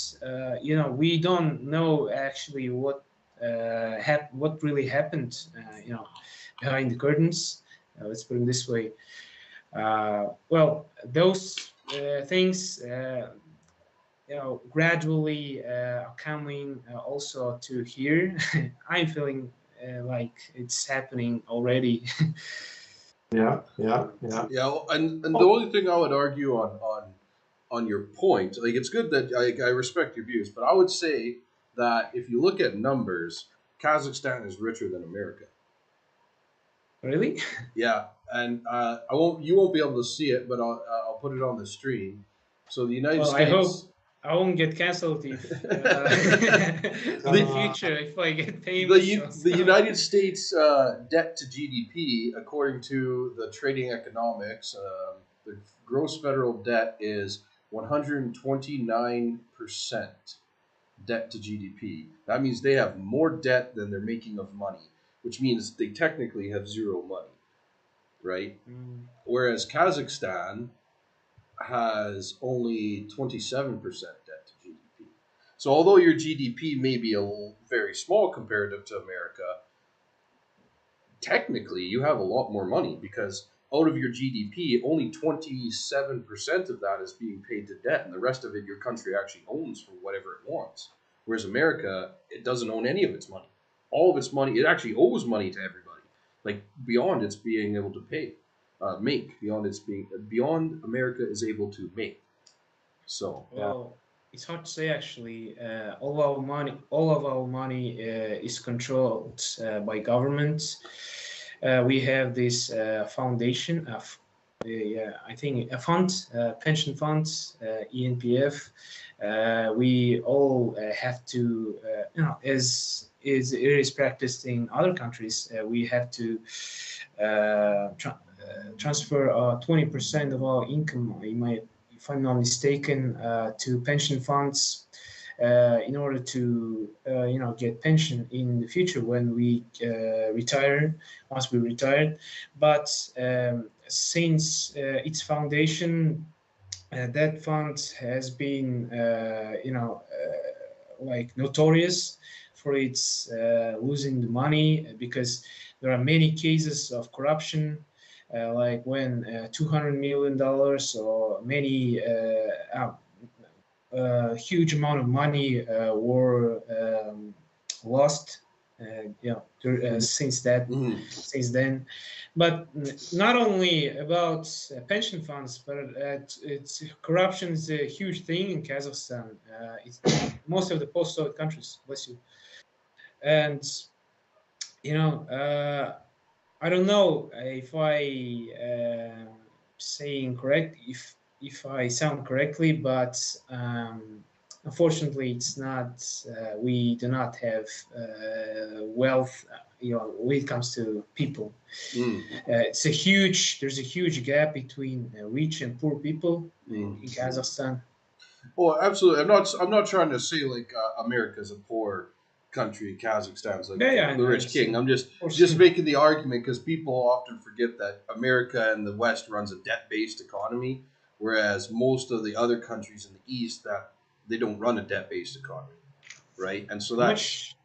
we don't know actually what really happened behind the curtains. Let's put it this way. Well, those things gradually are coming also to here. I'm feeling like it's happening already. yeah, yeah, yeah. Yeah, well, and the Oh, only thing I would argue on your point, like it's good that I respect your views, but I would say that if you look at numbers, Kazakhstan is richer than America. Really? Yeah, and you won't be able to see it, but I'll put it on the stream. So the United Well, I States, hope I won't get canceled if in the the uh, future if I get famous The also. United States debt to GDP, according to the Trading Economics, the gross federal debt is 129% debt to GDP. That means they have more debt than they're making of money, which means they technically have zero money, right? Mm, Whereas Kazakhstan has only 27% debt to GDP. So although your GDP may be very small comparative to America, technically you have a lot more money because out of your GDP, only 27% of that is being paid to debt, and the rest of it your country actually owns for whatever it wants. Whereas America, it doesn't own any of its money. All of its money, it actually owes money to everybody, like beyond its being able to make beyond America is able to make. So yeah, well, it's hard to say actually. All of our money is controlled by government. We have this foundation of, yeah, I think a fund, pension funds, ENPF. We all have to, it is practiced in other countries. We have to transfer 20% of our income, if I'm not mistaken, to pension funds in order to get pension in the future when we retire, once we retired. But since its foundation, that fund has been like notorious for its losing the money, because there are many cases of corruption, like when $200 million or many huge amount of money were lost. mhm, Since that, mhm. since then, but not only about pension funds, but it's corruption is a huge thing in Kazakhstan. It's most of the post-Soviet countries. Bless you. And you know, I don't know if I saying correct, if I sound correctly, but unfortunately, it's not. We do not have wealth. When it comes to people, Mm, it's a huge. There's a huge gap between rich and poor people mm. in Kazakhstan. Oh, absolutely. I'm not trying to say like America's a poor country. Kazakhstan's like Yeah, yeah, I the know. rich It's king. I'm just of course. just making the argument because people often forget that America and the West runs a debt-based economy, whereas most of the other countries in the East that they don't run a debt-based economy, right? And so How that's much?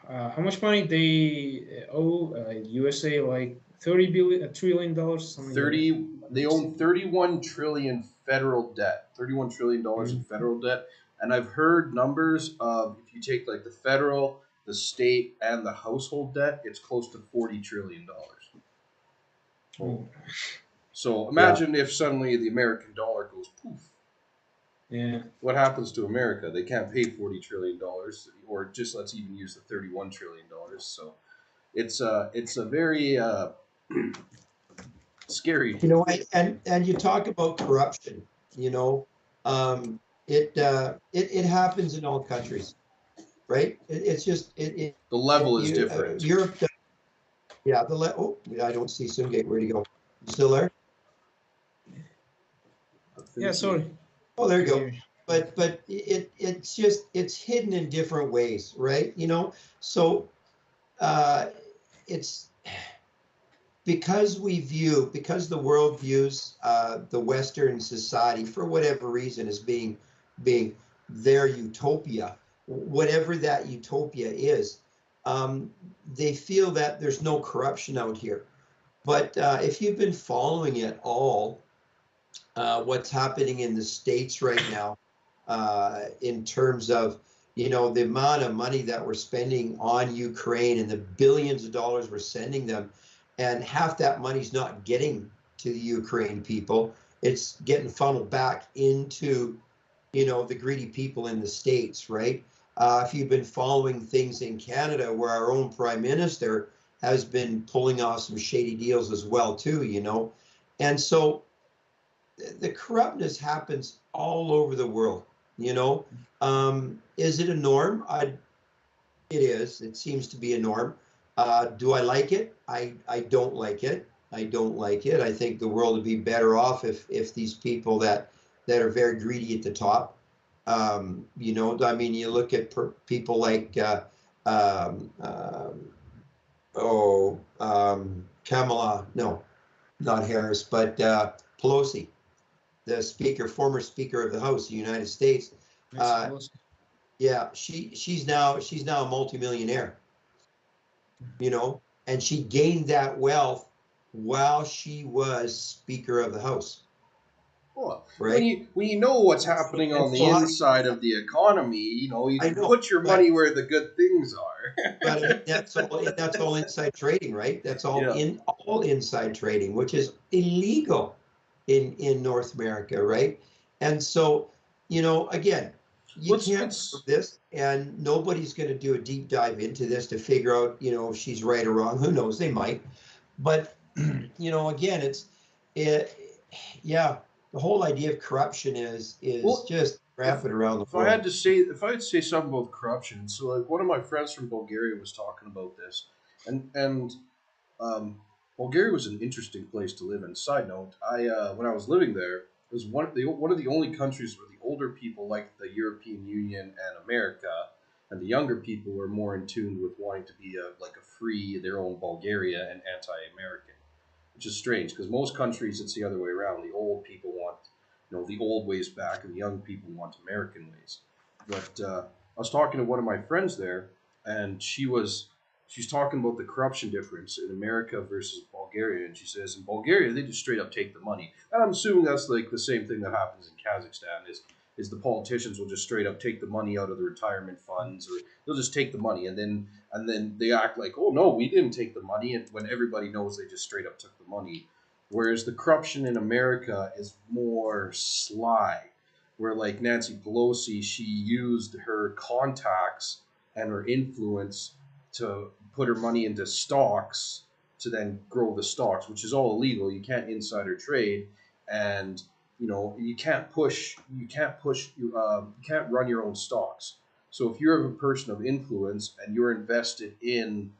How much money they owe USA? Like 30 billion, $1 trillion, something like that. 30. They own 31 trillion federal debt. $31 trillion in Mhm. federal debt, and I've heard numbers of if you take like the federal, the state, and the household debt, it's close to $40 trillion. Oh, Oh, so Yeah. imagine if suddenly the American dollar goes poof. yeah. What happens to America? They can't pay $40 trillion, or just let's even use the $31 trillion. So it's a very scary. You know, and you talk about corruption, you know, um, it happens in all countries, right? It's just The level is you different. Europe, yeah. Oh, I don't see Sungate. Where'd he go? You still there? I Yeah, think he. sorry. Oh, there you Can you go. hear me? But it's just it's hidden in different ways, right? You know, so uh, it's because the world views the Western society for whatever reason as being their utopia, whatever that utopia is. Um, they feel that there's no corruption out here. But if you've been following it all, what's happening in the States right now, in terms of the amount of money that we're spending on Ukraine and the billions of dollars we're sending them, and half that money's not getting to the Ukraine people. It's getting funneled back into the greedy people in the States, right? If you've been following things in Canada, where our own prime minister has been pulling off some shady deals as well, too, and so the corruptness happens all over the world. Is it a norm? It is. It seems to be a norm. Do I like it? I don't like it. I don't like it. I think the world would be better off if these people that are very greedy at the top. I mean, you look at people like um, um, Kamala, no, not Harris, but Pelosi, the former Speaker of the House of the United States. Nancy Uh, Pelosi. yeah, she's now a multimillionaire, and she gained that wealth while she was Speaker of the House, Well, when right? you know what's happening And on the so inside of the economy, I you know, put your but money where the good things are. I mean that's all inside trading, right? That's Yeah. all inside trading, which is illegal in North America, right? And so, again, you Well, can't prove this, and nobody's going to do a deep dive into this to figure out, if she's right or wrong. Who knows? They might, but again, it, yeah, the whole idea of corruption is well, just if rampant around the if I had world. to say if I had to say something about corruption, so like one of my friends from Bulgaria was talking about this, and um, Bulgaria was an interesting place to live in. Side note, I when I was living there, it was one of the only countries where the older people liked the European Union and America, and the younger people were more in tune with wanting to be like a free their own Bulgaria and anti-American, which is strange because most countries it's the other way around. The old people want the old ways back, and the young people want American ways. But I was talking to one of my friends there, and she's talking about the corruption difference in America versus Bulgaria, and she says in Bulgaria they just straight up take the money, and I'm assuming that's like the same thing that happens in Kazakhstan is the politicians will just straight up take the money out of the retirement funds, or they'll just take the money and then they act like, oh no, we didn't take the money, and when everybody knows they just straight up took the money. Whereas the corruption in America is more sly, where like Nancy Pelosi, she used her contacts and her influence to put her money into stocks to then grow the stocks, which is all illegal. You can't insider trade, and you can't push, you can't run your own stocks. So if you're a person of influence and you're invested in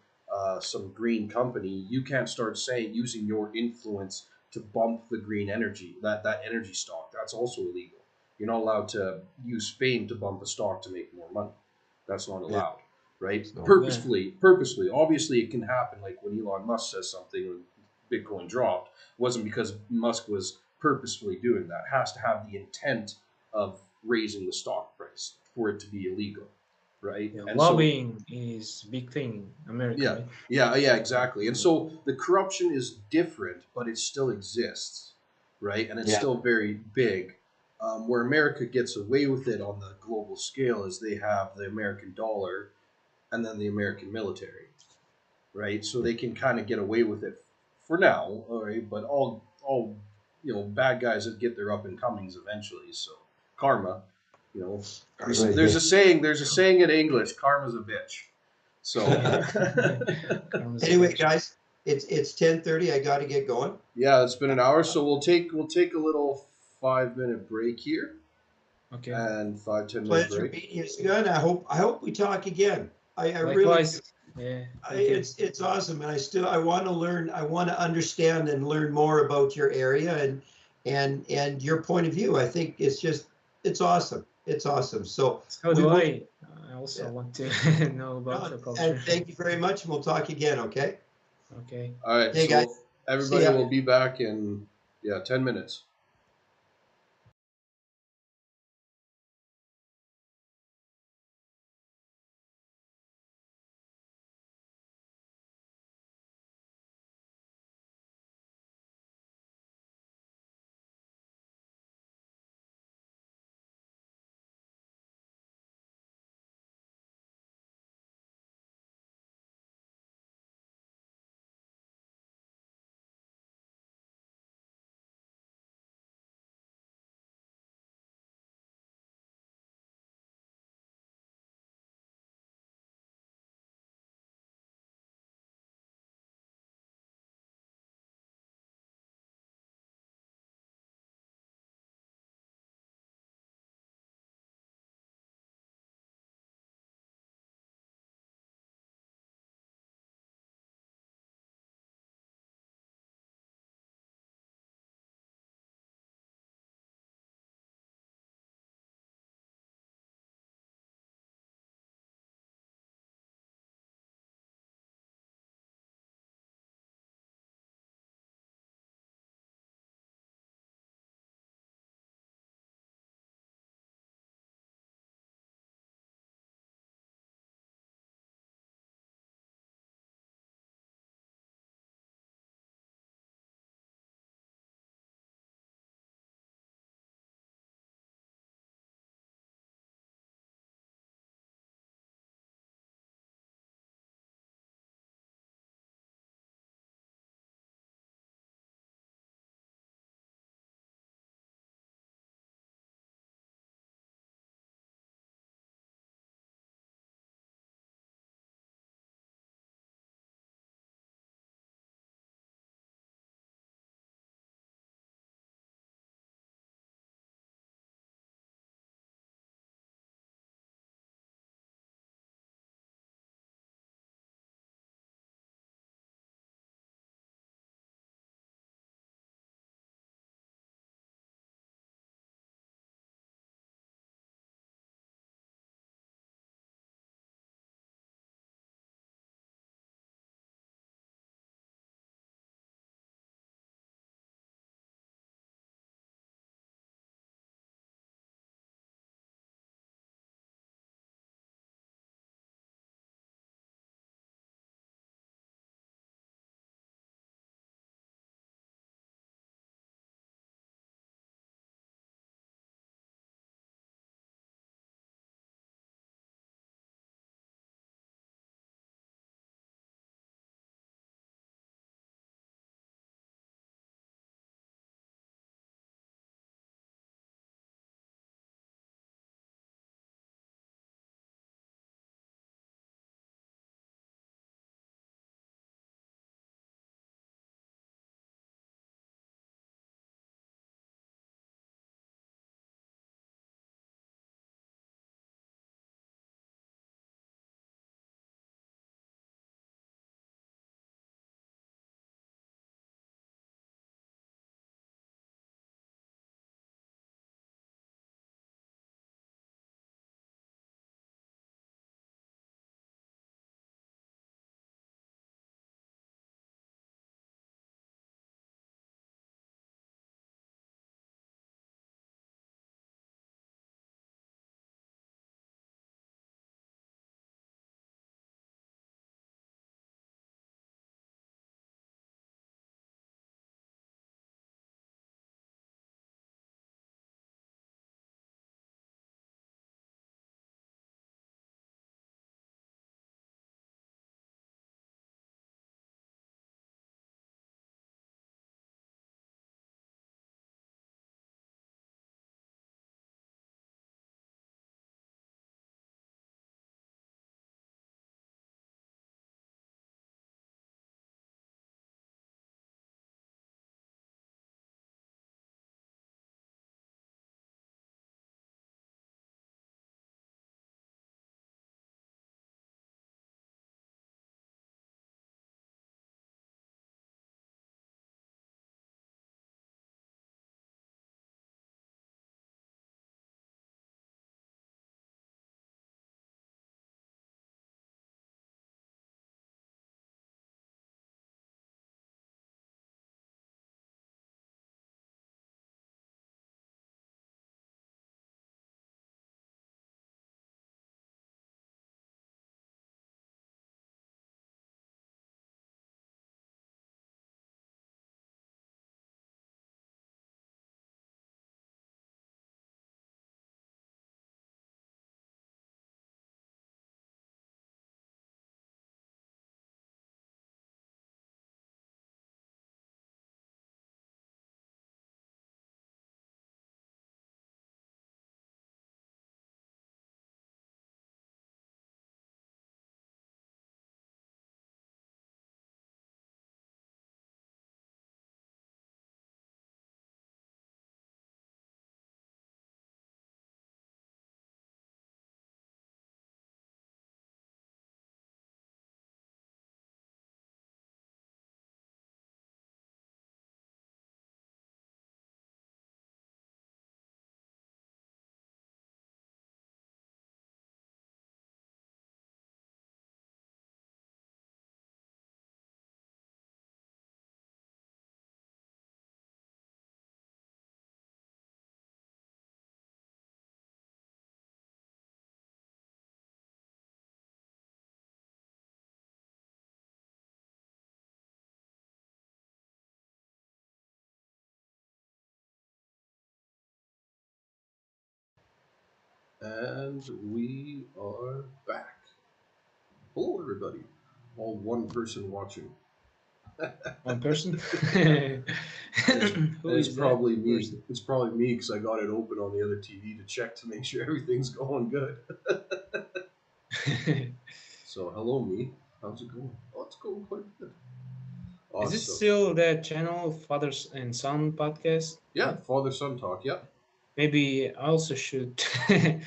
some green company, you can't start saying using your influence to bump the green energy, that energy stock. That's also illegal. You're not allowed to use fame to bump a stock to make more money. That's not Yeah. allowed, right? So, Purposefully. Obviously, it can happen. Like when Elon Musk says something when Bitcoin dropped, it wasn't because Musk was purposefully doing that. It has to have the intent of raising the stock price for it to be illegal, right? Yeah, And so lobbying is big thing in America, yeah, right? yeah, exactly. And so the corruption is different, but it still exists, right? And it's yeah, still very big. Where America gets away with it on the global scale is they have the American dollar and then the American military, right? So they can kind of get away with it for now, all right. But all bad guys that get their up and comings eventually. So karma, you know, there's yeah. a saying. There's a saying in English: "Karma's a bitch." So Yeah. Karma's a Anyway, bitch. guys, it's 10:30. I got to get going. yeah, it's been an hour. So we'll take a little 5 minute break here Okay. and 5-10 minute Pleasure break. meeting you, Scott. I hope we talk again. I really do. Likewise. Yeah. Thank you. It's awesome, and I want to learn. I want to understand and learn more about your area and your point of view. I think it's awesome. It's awesome. So So we do will. I. I also Yeah. want to know about No, the and culture. thank you very much. And we'll talk again. Okay. Okay. All right. Hey guys. So See everybody ya. will be back in 10 minutes. And we are back. Hello, everybody. All one person watching. One person. It's, Who it's is that probably me. person? It's probably me because I got it open on the other TV to check to make sure everything's going good. So, hello, me. How's it going? Oh, it's going quite good. Is it Awesome. still that channel, Fathers and Son podcast? Yeah, father son talk. Yep. Maybe I also should Hey,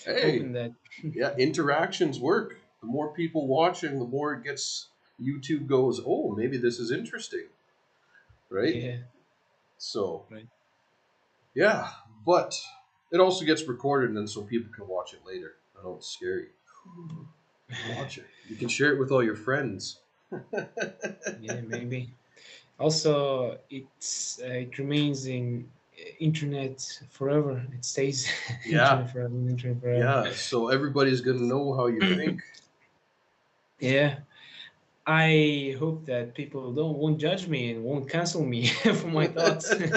open that. yeah, interactions work. The more people watching, the more it gets. YouTube goes, oh, maybe this is interesting, right? Yeah, So, right. yeah, but it also gets recorded, and then so people can watch it later. I know it's scary. Watch it. You can share it with all your friends. Yeah, maybe. Also, it remains in internet forever. It stays Yeah, internet forever. Internet forever. yeah. So everybody's gonna know how you think. Yeah, I hope that people don't won't judge me and won't cancel me for my thoughts in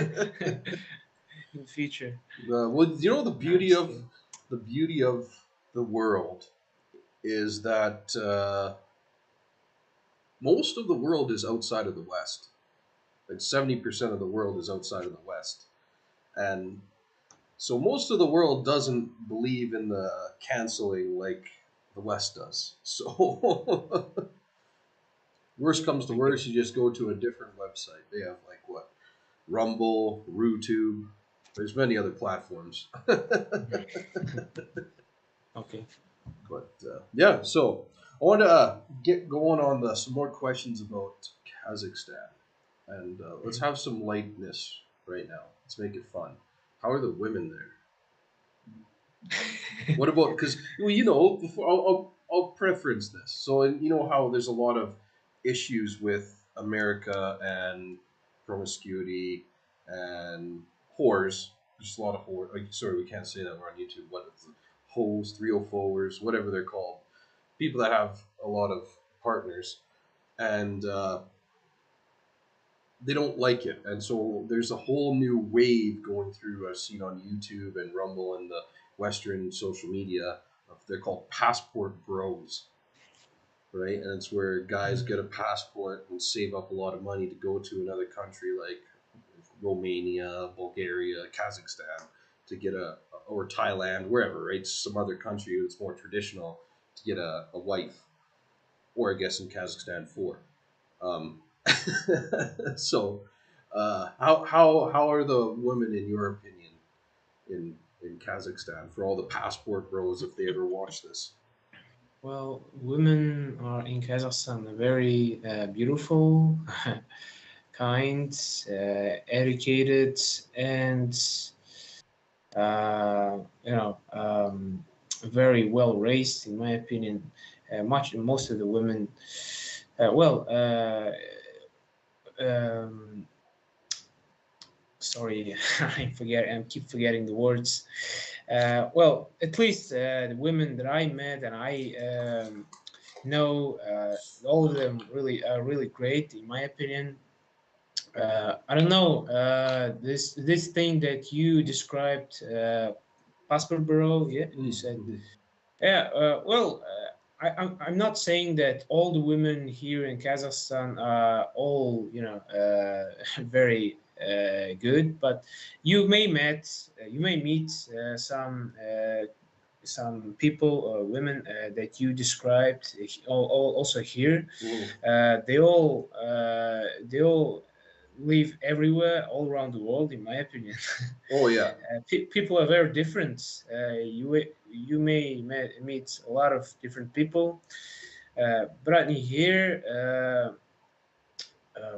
the future. Well, you know I'm just kidding. the beauty of the world is that most of the world is outside of the West. Like 70% of the world is outside of the West, and so most of the world doesn't believe in the canceling like the West does. So worst comes to Okay. worst, you just go to a different website. They have like what Rumble, RooTube. There's many other platforms. Okay. But yeah, so I want to get going on some more questions about Kazakhstan, and let's Mhm. have some lightness right now. Let's make it fun. How are the women there? What about because well, you know before I'll preference this. So and you know how there's a lot of issues with America and promiscuity and whores. Just a lot of whores. Like, sorry, we can't say that we're on YouTube. What is it? Hoes, 304ers, whatever they're called. People that have a lot of partners and they don't like it, and so there's a whole new wave going through. I've seen on YouTube and Rumble and the Western social media. They're called passport bros, right? And it's where guys get a passport and save up a lot of money to go to another country like Romania, Bulgaria, Kazakhstan to get or Thailand, wherever, right? Some other country that's more traditional to get a wife, or I guess in Kazakhstan four. Um, so, how are the women in your opinion in Kazakhstan for all the passport bros if they ever watch this? Well, women are in Kazakhstan very beautiful, kind, educated, and very well raised, in my opinion. Most of the women, well, um, sorry, I keep forgetting the words. Well, at least the women that I met and I know, all of them really are really great, in my opinion. I don't know, this thing that you described, passport bureau. Yeah, you said. Mm-hmm. Yeah, well, I'm not saying that all the women here in Kazakhstan are all, very good, but you may meet some people or women that you described, also here. Mm-hmm. They all live everywhere, all around the world, in my opinion. Oh yeah. People are very different. You may meet a lot of different people, but in here,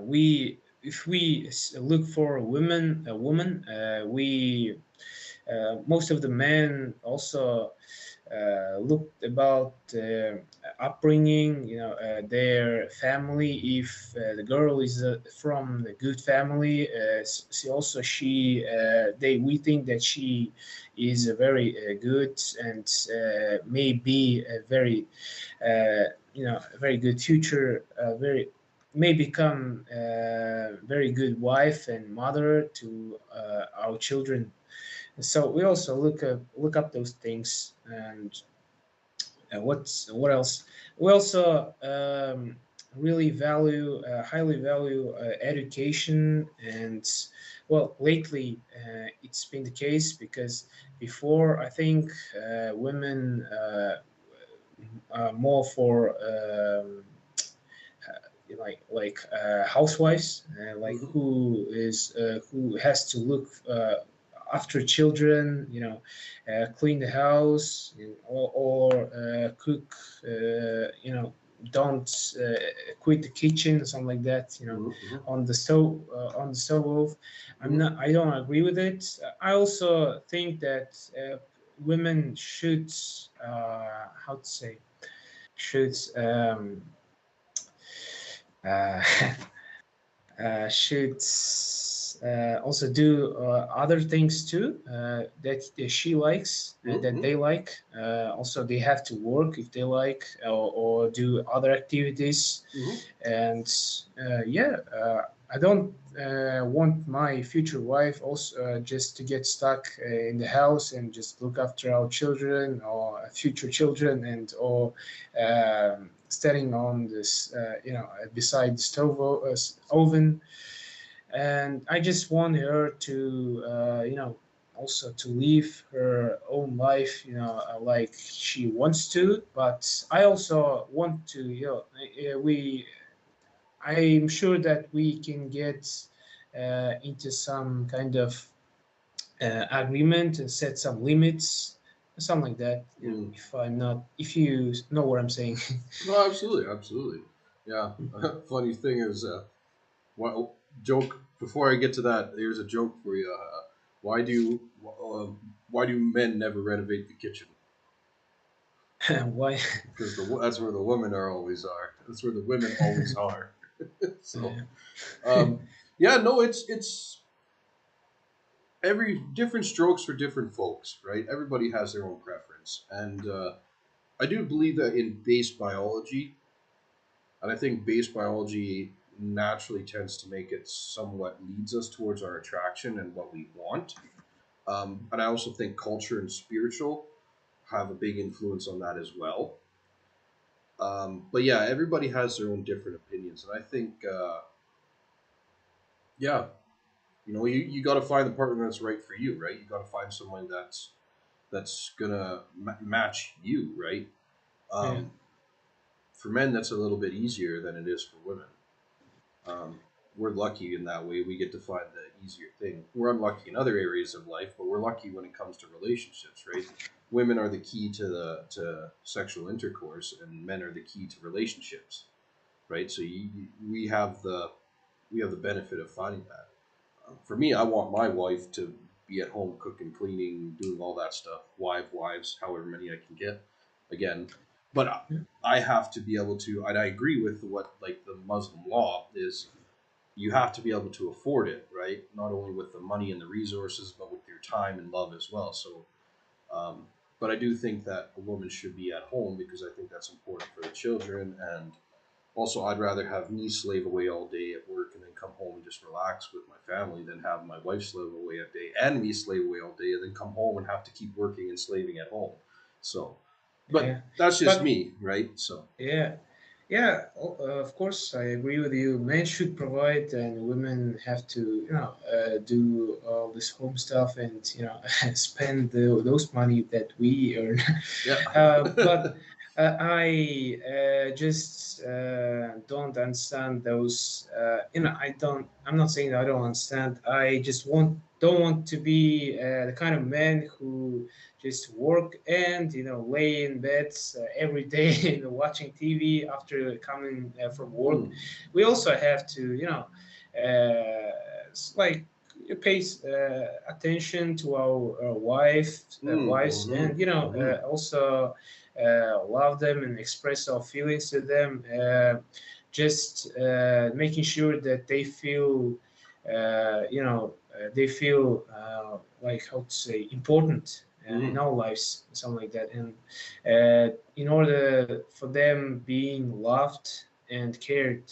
we if we look for a woman, we most of the men also look about upbringing, their family. If the girl is from a good family, we think that she is a very good and may be a very, a very good future, very may become a very good wife and mother to our children. So we also look up those things. And what else? We also really highly value education. And well, lately it's been the case, because before, I think women more for housewives, like Hmm. who has to look after children, clean the house, or cook, don't quit the kitchen, something like that, Hmm. on the stove. Hmm. I don't agree with it. I also think that women should, how to say, should uh, should also do other things too, that she likes, that Hmm. they like. Also, they have to work if they like, or do other activities. Hmm. And yeah, I don't want my future wife also just to get stuck in the house and just look after our children or future children, and or standing on this, beside the stove oven. And I just want her to, also to live her own life, like she wants to. But I also want to, we I'm sure that we can get into some kind of agreement and set some limits, something like that. Mm. If you know what I'm saying. No, absolutely, absolutely. Yeah. Funny thing is, well, joke. Before I get to that, here's a joke for you. Why do why do men never renovate the kitchen? Why? Because that's where the women are. That's where the women always are. So, um, yeah, no, it's every different strokes for different folks, right? Everybody has their own preference, and I do believe that in base biology, and I think base biology naturally tends to make it somewhat leads us towards our attraction and what we want. And I also think culture and spiritual have a big influence on that as well. But yeah, everybody has their own different opinions, and I think yeah, you got to find the partner that's right for you, right? You got to find someone that's gonna match you, right? Yeah. Um, for men, that's a little bit easier than it is for women. Um, we're lucky in that way. We get to find the easier thing. We're unlucky in other areas of life, but we're lucky when it comes to relationships, right? Women are the key to sexual intercourse, and men are the key to relationships, right? So we have the benefit of finding that. For me, I want my wife to be at home cooking, cleaning, doing all that stuff. Wives, however many I can get, again. But I have to be able to, and I agree with what like the Muslim law is. You have to be able to afford it, right? Not only with the money and the resources, but with your time and love as well. So, um, but I do think that a woman should be at home because I think that's important for the children. And also, I'd rather have me slave away all day at work and then come home and just relax with my family than have my wife slave away all day and me slave away all day and then come home and have to keep working and slaving at home. So, but Yeah. that's just But me, right? So, yeah, yeah, of course, I agree with you. Men should provide, and women have to, do all this home stuff, and spend those money that we earn. yeah. But I just don't understand those. I don't. I'm not saying that I don't understand. I just don't want to be the kind of man who just work and lay in beds every day watching TV after coming from work. Mm, We also have to like pay attention to our wives, mm-hmm, and mm-hmm, also love them and express our feelings to them, just making sure that they feel like, how to say, important in mm-hmm. our lives, something like that. And in order for them being loved and cared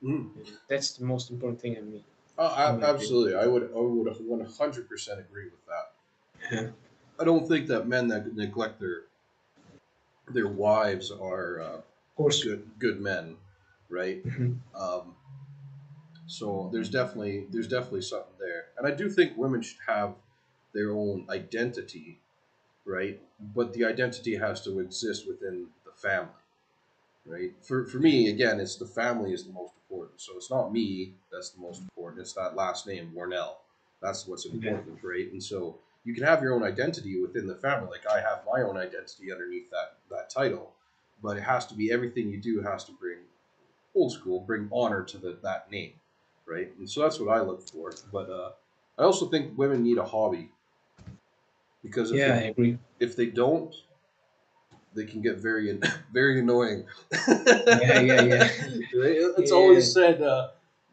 Mm. That's the most important thing in my opinion. Absolutely, I would 100% agree with that. Yeah. I don't think that men that neglect their wives are Of course. good men, right? Mhm. Um, so there's definitely something there, and I do think women should have their own identity, right? But the identity has to exist within the family, right? For me, again, it's the family is the most important. So it's not me that's the most important. It's that last name, Warnell. That's what's Yeah. important, right? And so you can have your own identity within the family. Like I have my own identity underneath that title, but it has to be everything you do has to bring old school, bring honor to that name, right? And so that's what I look for. But I also think women need a hobby because if Yeah, I they agree. if they don't, they can get very very annoying. Yeah, yeah, yeah. It's Yeah. always said,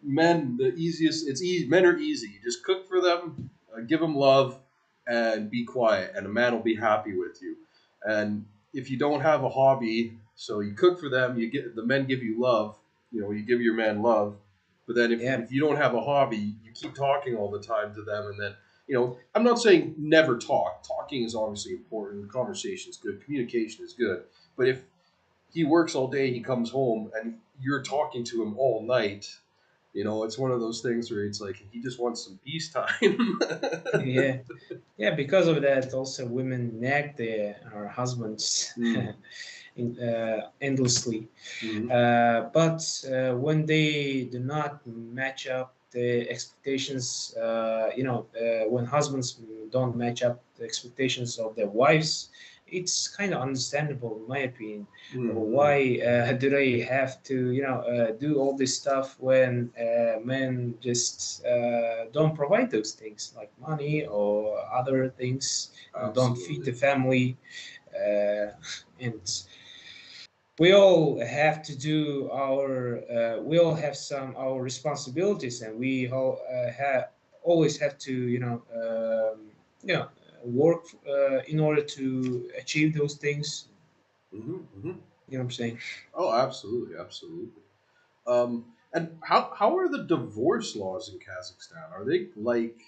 men the easiest. It's easy. Men are easy. You just cook for them, give them love, and be quiet, and a man will be happy with you. And if you don't have a hobby, so you cook for them, you get the men give you love. You give your man love. But then Yeah. if you don't have a hobby, you keep talking all the time to them, and then I'm not saying never talk. Talking is obviously important. Conversation is good. Communication is good. But if he works all day, he comes home, and you're talking to him all night, it's one of those things where it's like he just wants some peace time. Yeah. Yeah, because of that, also women nag their our husbands Mm, endlessly. mhm, But when they do not match up the expectations, when husbands don't match up the expectations of their wives, it's kind of understandable, in my opinion. mhm, Why do they have to, do all this stuff when men just don't provide those things like money or other things, don't feed absolutely. the family, and we all have to do we all have some our responsibilities, and we all have always have to work in order to achieve those things. Hmm, hmm. You know what I'm saying? Oh, absolutely, absolutely. And how are the divorce laws in Kazakhstan? Are they like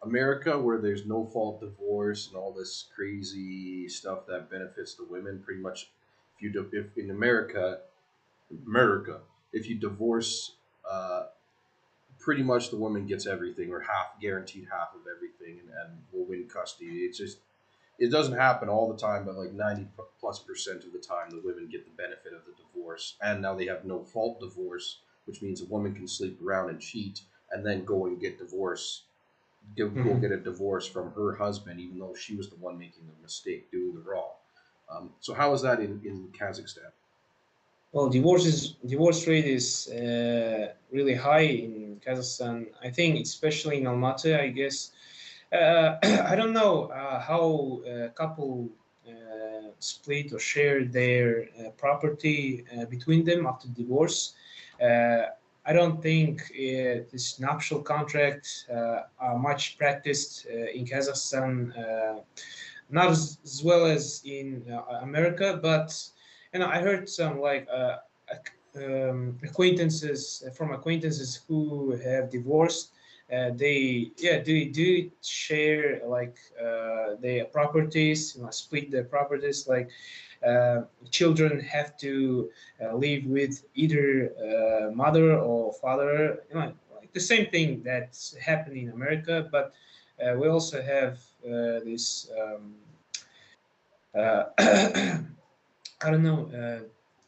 America, where there's no fault divorce and all this crazy stuff that benefits the women? Pretty much, if in America, if you divorce, uh, pretty much the woman gets everything or half guaranteed half of everything and will win custody. It's just it doesn't happen all the time, but like 90+% of the time, the women get the benefit of the divorce. And now they have no fault divorce, which means a woman can sleep around and cheat and then go and get divorce, go Hmm. get a divorce from her husband, even though she was the one making the mistake, doing the wrong. So how is that in Kazakhstan? Well, divorce rate is really high in Kazakhstan. I think, especially in Almaty, I guess. I don't know how a couple split or share their property between them after divorce. Uh, I don't think this nuptial contract are much practiced in Kazakhstan, not as well as in America, but I heard some like acquaintances from acquaintances who have divorced. They do share like their properties, split their properties. Like children have to live with either mother or father. Like the same thing that's happening in America, but we also have this. Uh, I don't know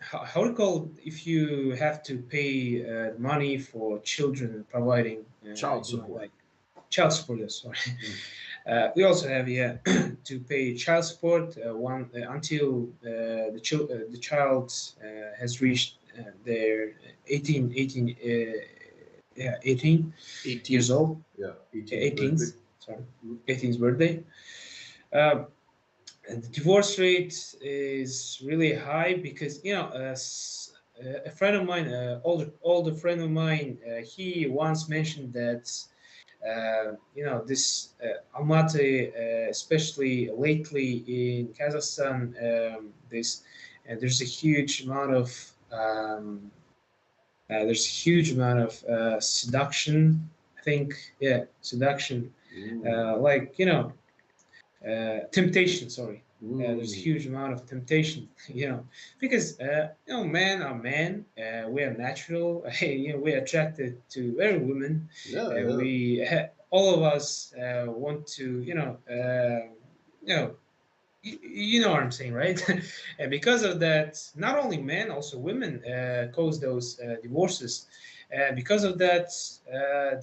how to call if you have to pay money for children providing, Child support. like child support. Yes, sorry. Mm. We also have to pay child support one until the child has reached their 18 years 18th. old, Yeah, 18th birthday. 18th, sorry, Mm. 18th birthday. Uh, and the divorce rate is really high because a friend of mine, older friend of mine, he once mentioned that this Almaty, especially lately in Kazakhstan, there's a huge amount of There's a huge amount of seduction. I think, yeah, seduction. Mm. Like, temptation. Sorry, there's a Mm. huge amount of temptation. Because men are men. We are natural. We're attracted to every woman. Yeah, yeah. We all of us want to, you know, you know what I'm saying, right? And because of that, not only men, also women cause those divorces. Because of that,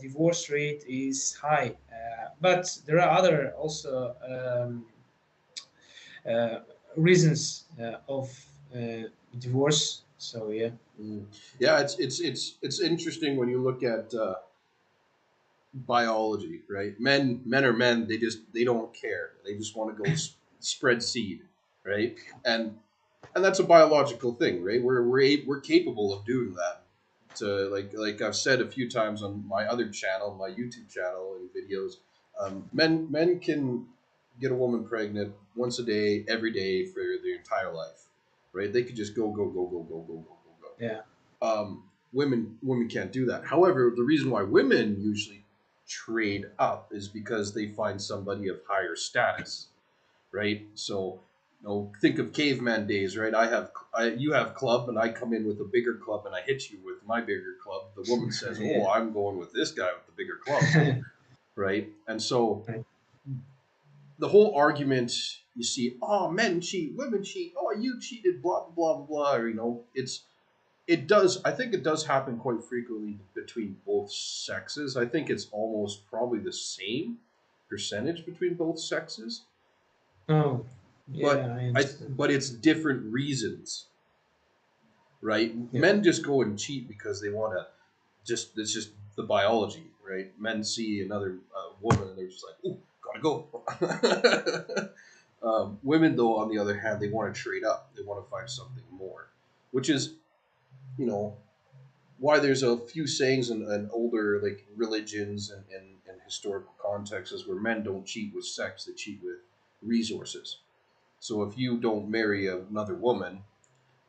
divorce rate is high. But there are other also uh, reasons of divorce. So yeah. Mm. Yeah, it's interesting when you look at biology, right? Men are men. They don't care. They just want to go spread seed, right? And that's a biological thing, right? We're capable of doing that. To like I've said a few times on my other channel, my YouTube channel and videos, men can get a woman pregnant once a day, every day for their entire life, right? They could just go. Yeah. Women can't do that. However, the reason why women usually trade up is because they find somebody of higher status, right? So, think of caveman days, right? You have club, and I come in with a bigger club, and I hit you with my bigger club. The woman says, "Oh, Yeah. I'm going with this guy with the bigger club," right? And so Right. the whole argument you see, oh, men cheat, women cheat, oh, you cheated, blah blah blah blah. It does. I think it does happen quite frequently between both sexes. I think it's almost probably the same percentage between both sexes, Oh, yeah, but I I understand. but it's different reasons, right? Yeah. Men just go and cheat because they want to. Just it's just the biology, right? Men see another woman and they're just like, "Ooh, gotta go." Women, though, on the other hand, they want to trade up. They want to find something more, which is, you know, why there's a few sayings in older like religions and historical contexts where men don't cheat with sex; they cheat with resources. So if you don't marry another woman,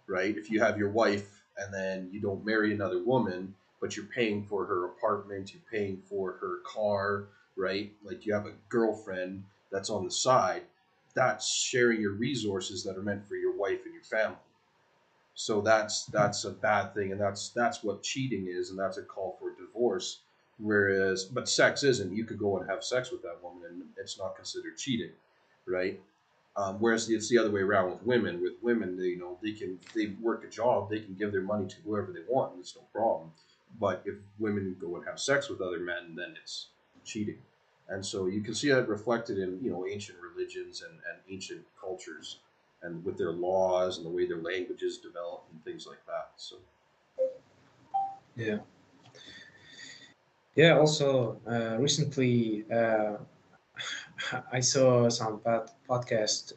right? If you have your wife and then you don't marry another woman, but you're paying for her apartment, you're paying for her car, right? Like you have a girlfriend that's on the side, that's sharing your resources that are meant for your wife and your family. So that's a bad thing, and that's what cheating is, and that's a call for divorce. Whereas, but sex isn't. You could go and have sex with that woman, and it's not considered cheating, right? Whereas it's the other way around with women. With women, they work a job, they can give their money to whoever they want, and it's no problem. But if women go and have sex with other men, then it's cheating. And so you can see that reflected in ancient religions and ancient cultures, and with their laws and the way their languages develop and things like that. So Yeah. Yeah. Also, recently, I saw some podcast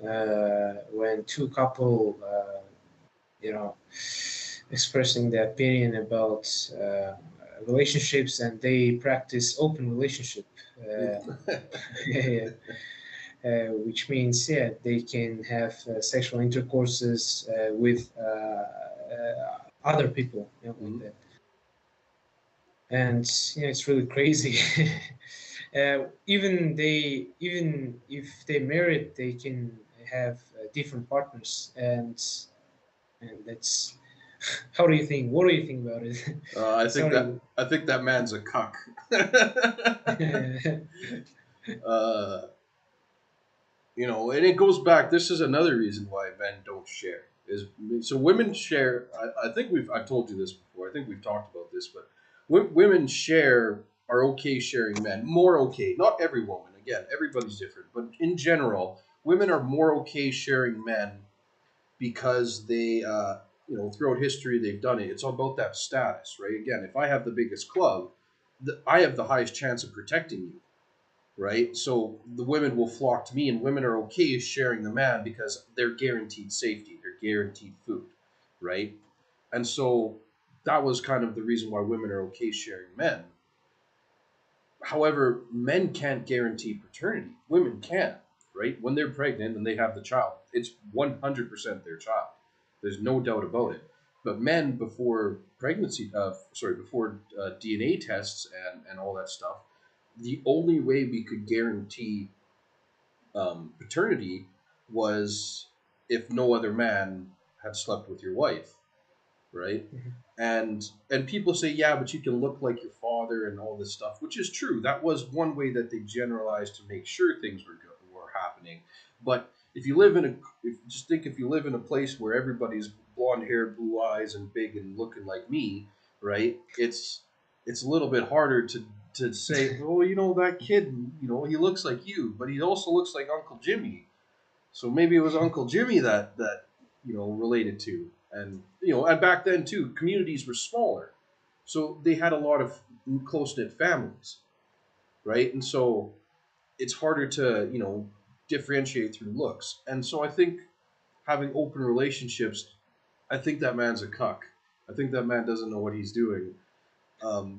when two couple, you know, expressing their opinion about relationships, and they practice open relationship. Uh, yeah, which means, yeah, they can have sexual intercourses with other people, like Mhm. that. And it's really crazy. Even if they married, they can have different partners, and that's how do you think? What do you think about it? I think that Sorry. I think that man's a cuck. uh, and it goes back. This is another reason why men don't share. Is so women share. I think I've told you this before. I think we've talked about this, but women share are okay sharing men more okay. Not every woman. Again, everybody's different, but in general, women are more okay sharing men because they throughout history they've done it. It's all about that status, right? Again, if I have the biggest club, I have the highest chance of protecting you, right? So the women will flock to me, and women are okay sharing the man because they're guaranteed safety, they're guaranteed food, right? And so that was kind of the reason why women are okay sharing men. However, men can't guarantee paternity. Women can, right? When they're pregnant and they have the child, it's 100% their child. There's no doubt about it. But men before pregnancy, before DNA tests and all that stuff, the only way we could guarantee paternity was if no other man had slept with your wife, right? Mhm. And people say, yeah, but you can look like your father and all this stuff, which is true. That was one way that they generalized to make sure things were happening. But if you live in just think if you live in a place where everybody's blonde hair, blue eyes, and big and looking like me, right? It's a little bit harder to say, oh, that kid, he looks like you, but he also looks like Uncle Jimmy. So maybe it was Uncle Jimmy that related to, and back then too, communities were smaller, so they had a lot of close knit families, right? And so it's harder to differentiate through looks. And so I think having open relationships, I think that man's a cuck. I think that man doesn't know what he's doing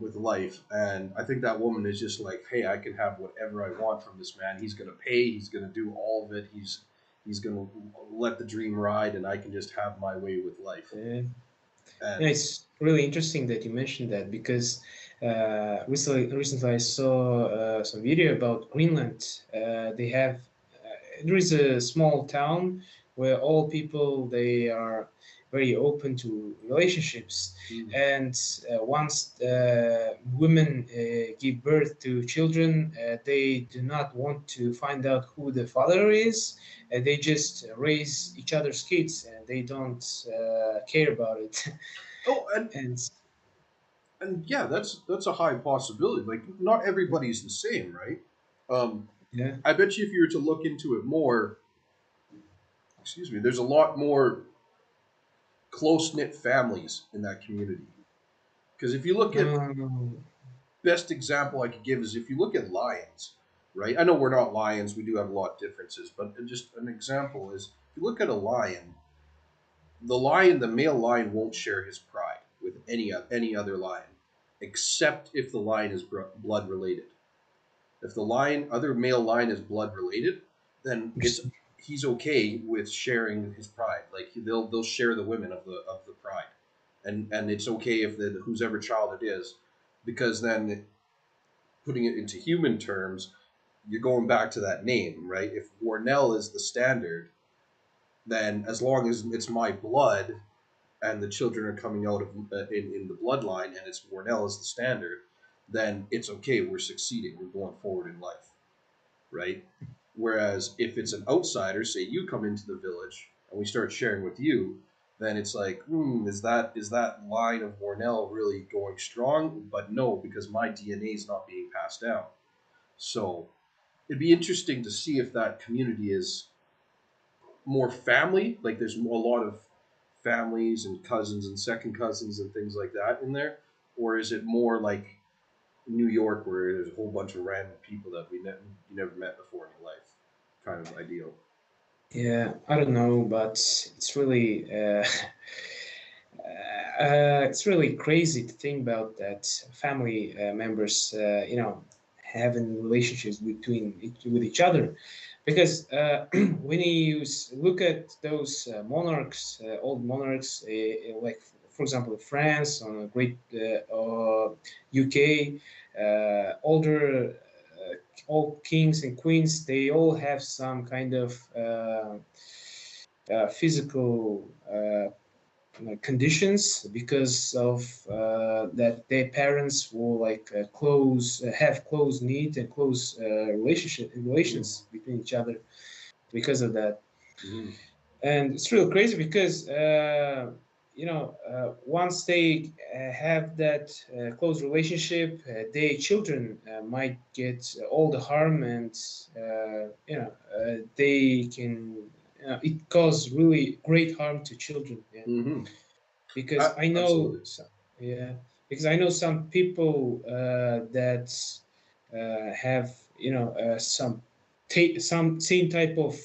with life, and I think that woman is just like, hey, I can have whatever I want from this man. He's gonna pay. He's gonna do all of it. He's gonna let the dream ride, and I can just have my way with life. Yeah. Yeah, And it's really interesting that you mentioned that because recently I saw some video about Greenland. They have there is a small town where all people they are very open to relationships, mm, and once women give birth to children, they do not want to find out who the father is. They just raise each other's kids, and they don't care about it. oh, and And and yeah, that's a high possibility. Like not everybody's the same, right? Um, yeah, I bet you if you were to look into it more, excuse me, there's a lot more close knit families in that community. Because if you look at um, best example I could give is if you look at lions, right? I know we're not lions; we do have a lot of differences, but just an example is if you look at a lion, the male lion won't share his pride with any other lion, except if the lion is blood related. If the other male lion is blood related, then he's okay with sharing his pride. Like they'll share the women of the pride, and it's okay if the whose ever child it is, because then putting it into human terms, you're going back to that name, right? If Warnell is the standard, then as long as it's my blood and the children are coming out of in the bloodline and it's Warnell as the standard, then it's okay. We're succeeding. We're going forward in life, right? Whereas if it's an outsider, say you come into the village and we start sharing with you, then it's like, is that line of Warnell really going strong? But no, because my DNA is not being passed down. So it'd be interesting to see if that community is more family, like there's a lot of families and cousins and second cousins and things like that in there, or is it more like New York where there's a whole bunch of random people that you never met before in your life, kind of ideal. yeah, I don't know, but it's really crazy to think about that family members, having relationships with each other, because when you look at those monarchs, old monarchs, like for example France, on a great UK, older all kings and queens, they all have some kind of physical conditions because of that their parents will like close have close need and close relations between each other because of that. Mm-hmm. And it's real crazy because once they have that close relationship, their children might get all the harm, and they can it cause really great harm to children. Yeah, Mm-hmm. because I know Absolutely. yeah, because I know some people that have some same type of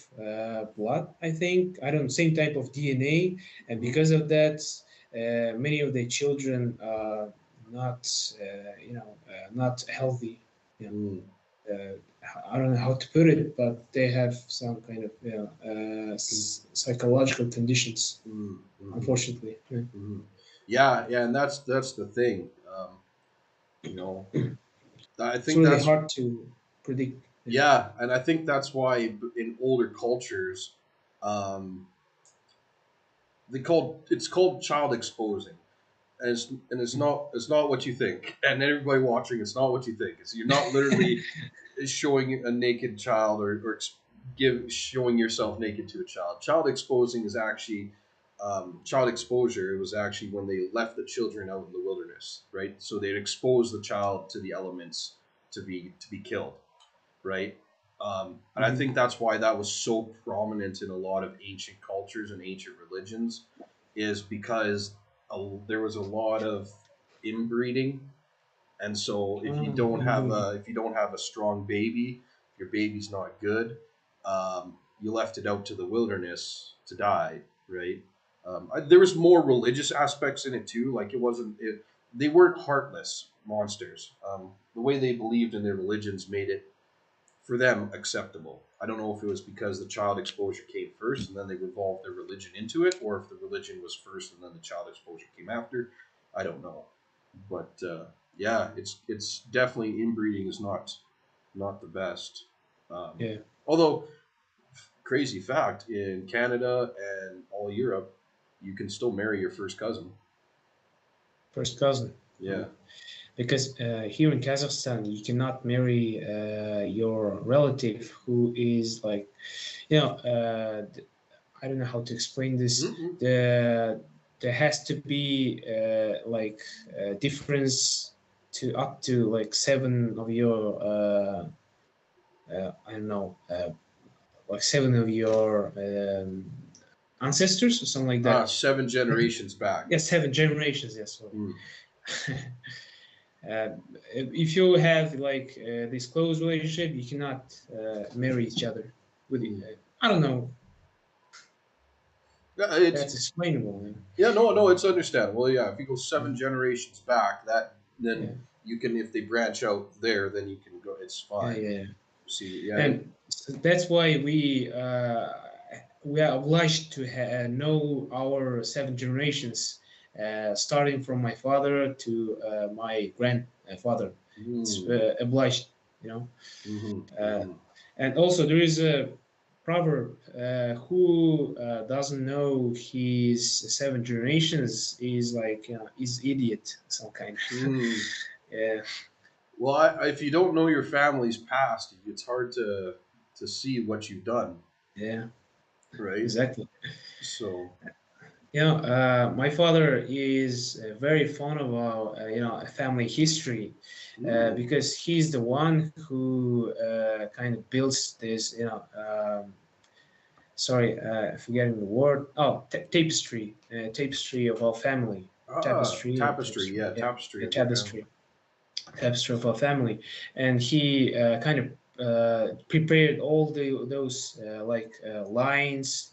blood. I think I don't same type of DNA, and Mm-hmm. because of that, many of their children are not not healthy. You Mm. know, I don't know how to put it, but they have some kind of psychological conditions, Mm-hmm. unfortunately. Yeah. Mm-hmm. Yeah, and that's the thing. You know, I It's think really that's hard to predict. Yeah. yeah, and I think that's why in older cultures, um, it's called child exposing, and it's Mm. not what you think, and everybody watching, it's not what you think. It's you're not literally showing a naked child or give showing yourself naked to a child. Child exposing is actually child exposure. It was actually when they left the children out in the wilderness, right? So they'd expose the child to the elements to be killed, right? And I Mhm. think that's why that was so prominent in a lot of ancient cultures and ancient religions, is because there was a lot of inbreeding, and so Indeed. if you don't have a strong baby, if your baby's not good, you left it out to the wilderness to die, right? There was more religious aspects in it too. Like they weren't heartless monsters. The way they believed in their religions made it for them acceptable. I don't know if it was because the child exposure came first and then they revolved their religion into it, or if the religion was first and then the child exposure came after. I don't know, but yeah, it's definitely inbreeding is not the best. Um, Yeah. Although crazy fact, in Canada and all Europe, you can still marry your first cousin. First cousin. Yeah. Because here in Kazakhstan, you cannot marry your relative who is like, I don't know how to explain this. Mm-mm. There has to be like a difference to up to like seven of your I don't know, like seven of your ancestors or something like that. 7 generations back. Yes, seven generations. Yes, Mm. sorry. Uh, if you have like this close relationship, you cannot marry each other. With Mm. I don't know. Yeah, it's That's explainable. Yeah, no, it's understandable. Yeah, if you go Yeah, 7 generations back, that yeah, then you can, if they branch out there, then you can go. It's yeah, fine. yeah. See, yeah, And so that's why we are obliged to know our seven generations, starting from my father to my grandfather. It's mm, obliged, you know. mm-hmm, Uh, mm-hmm. and also there is a proverb who doesn't know his seven generations is like is idiot some kind. Mm. Yeah, Well, if you don't know your family's past, it's hard to see what you've done, yeah, right? exactly. So, My father is very fond of our, family history, mm, because he's the one who kind of builds this, sorry, forgetting the word. Oh, tapestry of our family. Tapestry or tapestry, tapestry? yeah, Yeah, tapestry yeah, of your family. tapestry of our family, and he kind of prepared all those lines,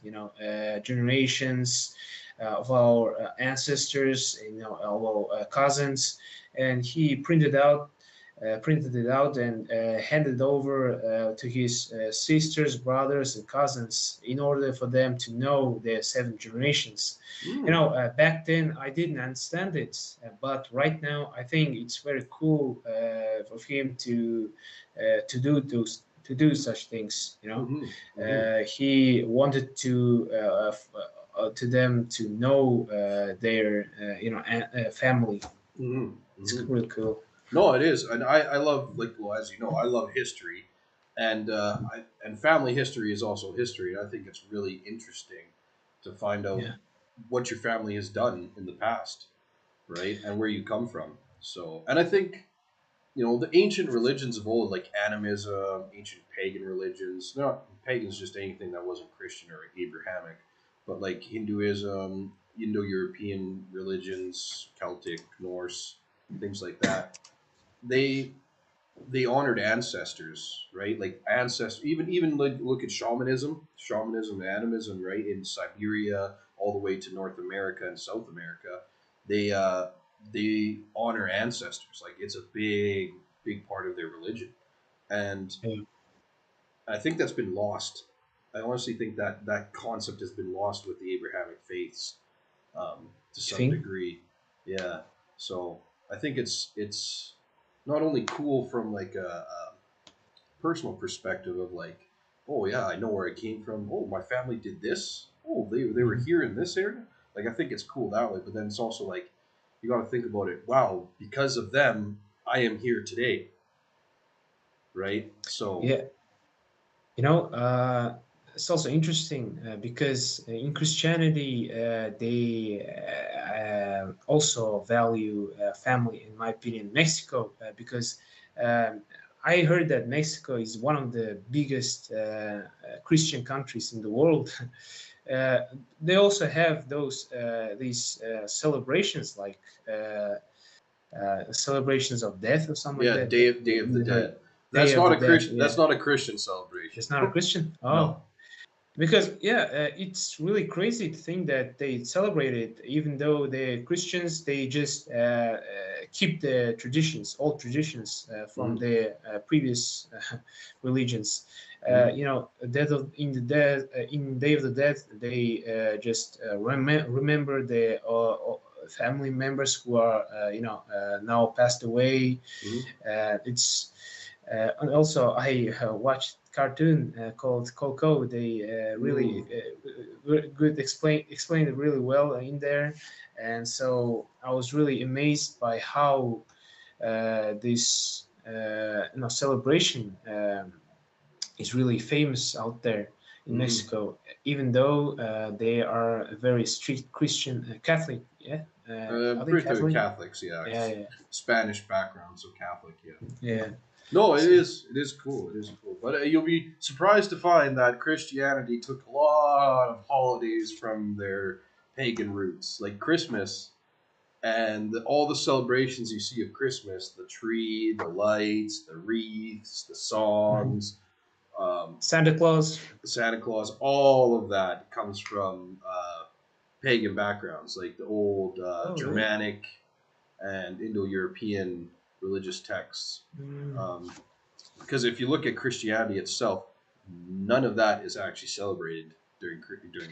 generations of our ancestors, of our cousins, and he printed it out and handed it over to his sisters, brothers, and cousins in order for them to know their seven generations. Mm, Back then I didn't understand it, but right now I think it's very cool for him to do such things. mm-hmm, mm-hmm, He wanted to them to know their family. mm-hmm, It's mm-hmm. really cool. No, it is, and I love, like, well, as you know, I love history, and and family history is also history, and I think it's really interesting to find out Yeah. what your family has done in the past, right, and where you come from. So, and I think the ancient religions of old, like animism, ancient pagan religions, not pagans, just anything that wasn't Christian or Abrahamic, but like Hinduism, Indo-European religions, Celtic, Norse, things like that, they they honored ancestors, right? Like ancestors, even like look at shamanism, animism, right? In Siberia, all the way to North America and South America, they uh, they honor ancestors. Like it's a big part of their religion, and Yeah. I think that's been lost. I honestly think that that concept has been lost with the Abrahamic faiths, to You some think? degree. Yeah. So I think it's not only cool from like a personal perspective of like, oh yeah, I know where I came from. Oh, my family did this. Oh, they were Mhm. here in this area. Like I think it's cool that way. But then it's also like you got to think about it. Wow, because of them, I am here today, right? So Yeah, it's also interesting because in Christianity, they also value family, in my opinion. Mexico, because um, I heard that Mexico is one of the biggest Christian countries in the world. uh, they also have these celebrations like celebrations of death or something like yeah, that. Day of the You heard Dead. Day That's of not the a Dead. Christian. Yeah, That's not a Christian celebration. it's not a Christian. No. Oh, because yeah, it's really crazy to think that they celebrate it, even though they're Christians. They just keep the traditions, old traditions from Mhm. the previous religions. Mhm. In the dead, in Day of the Dead, they just remember the family members who are now passed away. Mhm. It's and also I watched cartoon called Coco. They really Mm. good explained it really well in there, and so I was really amazed by how this celebration is really famous out there in Mhm. Mexico, even though they are a very strict Christian Catholic. Yeah, are they Pretty Catholic? Catholics, yeah. Yeah, yeah, Spanish background, so Catholic, yeah. yeah. No, it So, is. It is cool. It is cool. But you'll be surprised to find that Christianity took a lot of holidays from their pagan roots, like Christmas and all the celebrations you see of Christmas, the tree, the lights, the wreaths, the mhm. songs, um, Santa Claus. Santa Claus, all of that comes from pagan backgrounds, like the old Oh, really? Germanic and Indo-European religious texts. Mm. Um, because if you look at Christianity itself, none of that is actually celebrated during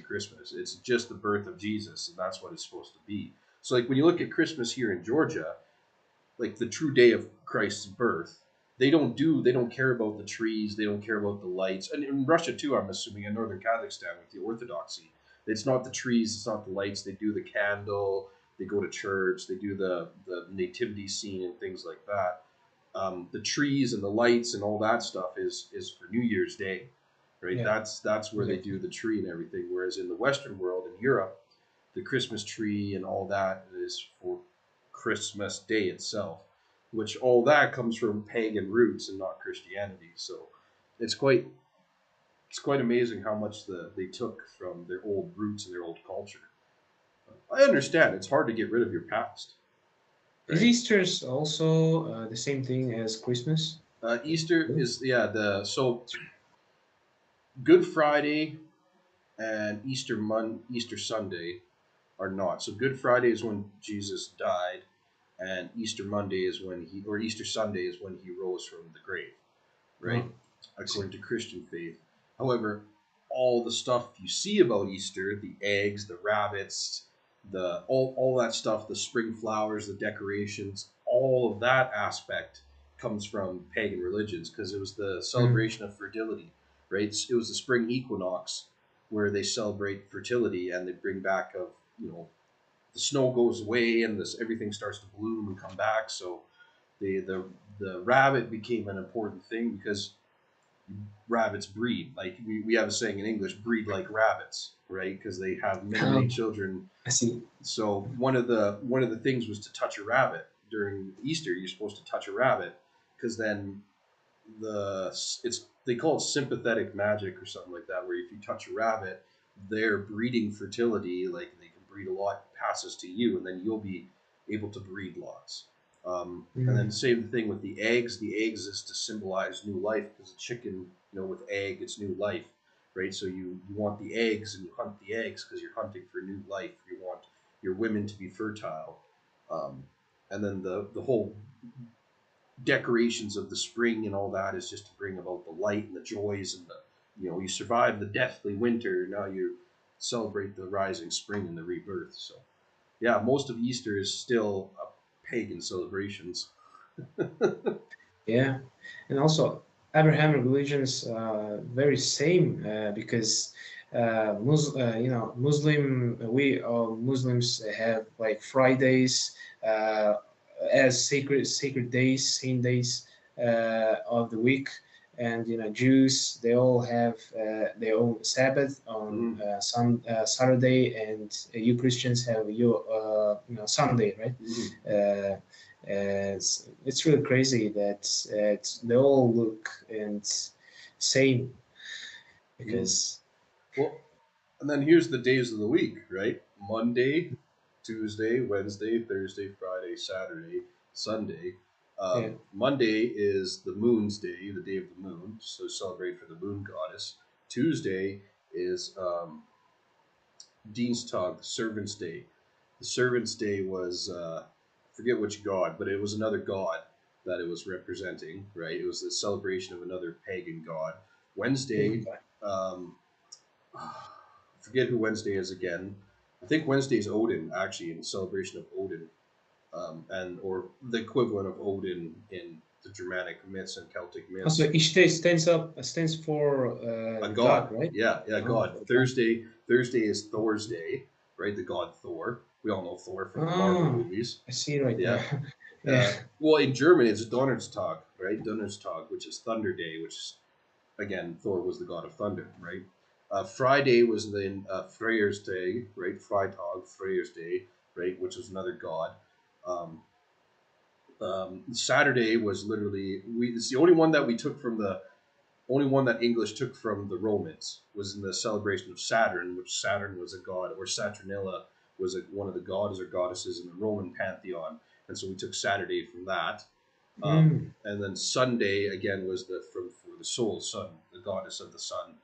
Christmas. It's just the birth of Jesus, and that's what it's supposed to be. So, like when you look at Christmas here in Georgia, like the true day of Christ's birth, they don't care about the trees, they don't care about the lights, and in Russia too. I'm assuming in northern Kazakhstan with the Orthodoxy, it's not the trees, it's not the lights. They do the candle, they go to church, they do the nativity scene and things like that. The trees and the lights and all that stuff is for New Year's Day, right? Yeah, That's where they exactly. do the tree and everything. Whereas in the Western world, in Europe, the Christmas tree and all that is for Christmas Day itself, which all that comes from pagan roots and not Christianity. So it's quite it's quite amazing how much they took from their old roots and their old culture. I understand it's hard to get rid of your past, Is right? Easter's also the same thing as Christmas? Easter Really? is the so Good Friday and Easter Sunday are not. So Good Friday is when Jesus died, and Easter Monday is when he or Easter Sunday is when he rose from the grave, right? Oh, I see. According to Christian faith. However, all the stuff you see about Easter, the eggs, the rabbits, the all that stuff, the spring flowers, the decorations, all of that aspect comes from pagan religions because it was the Mm. celebration of fertility, right? It was the spring equinox where they celebrate fertility and they bring back of the snow goes away and this everything starts to bloom and come back. So the rabbit became an important thing because rabbits breed. Like we have a saying in English, breed like rabbits, right? Because they have many Oh, children. I see. So one of the things was to touch a rabbit during Easter. You're supposed to touch a rabbit because then it's they call it sympathetic magic or something like that, where if you touch a rabbit, their breeding fertility, like they can breed a lot, passes to you, and then you'll be able to breed lots. And then Mm. same thing with the eggs. The eggs is to symbolize new life because a chicken, with egg, it's new life, right? So you want the eggs and you hunt the eggs because you're hunting for new life. You want your women to be fertile, um, and then the whole decorations of the spring and all that is just to bring about the light and the joys and the, you survive the deathly winter. Now you celebrate the rising spring and the rebirth. So yeah, most of Easter is still a pagan celebrations. Yeah, and also Abrahamic religions very same because Muslim we Muslims have like Fridays as sacred days, saint days of the week, and Jews they all have their own Sabbath on Mhm. some Saturday, and you Christians have your Sunday, right? Mhm. Uh, it's really crazy that they all look and same Mhm. because Well, and then here's the days of the week, right? Monday, Tuesday, Wednesday, Thursday, Friday, Saturday, Sunday. yeah, Monday is the moon's day, the day of the moon, so celebrate for the moon goddess. Tuesday is Dienstag, the servant's day. The servant's day was, I forget which god, but it was another god that it was representing, right? It was the celebration of another pagan god. Wednesday, um, I forget who Wednesday is again. I think Wednesday is Odin, actually, in celebration of Odin, and or the equivalent of Odin in the Germanic myths and Celtic also myths. each day stands for A the god, god, right? yeah, yeah, Oh, god. for God. Thursday is Thor's day, right? The god Thor. We all know Thor from the Marvel Oh, movies. I see right now. Yeah. Yeah. Well, in German, it's Donnerstag, right? Donnerstag, which is Thunder Day, which is again, Thor was the god of thunder, right? Friday was then Freyr's Day, right? Freitag, Freyr's Day, right? Which was another god. Um, Saturday was literally it's the only one that we took from the only one that English took from the Romans was in the celebration of Saturn, which Saturn was a god, or Saturnilla was one of the gods or goddesses in the Roman pantheon, and so we took Saturday from that. Mm, And then Sunday again was the from for the soul sun, the goddess of the sun,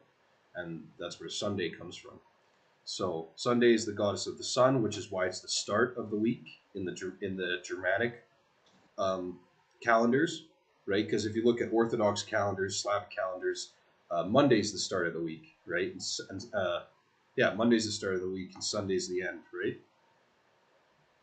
and that's where Sunday comes from. So Sunday is the goddess of the sun, which is why it's the start of the week in the Germanic um, calendars, right? Because if you look at Orthodox calendars, Slavic calendars, Monday's the start of the week, right? Yeah, Monday's the start of the week, and Sunday's the end, right?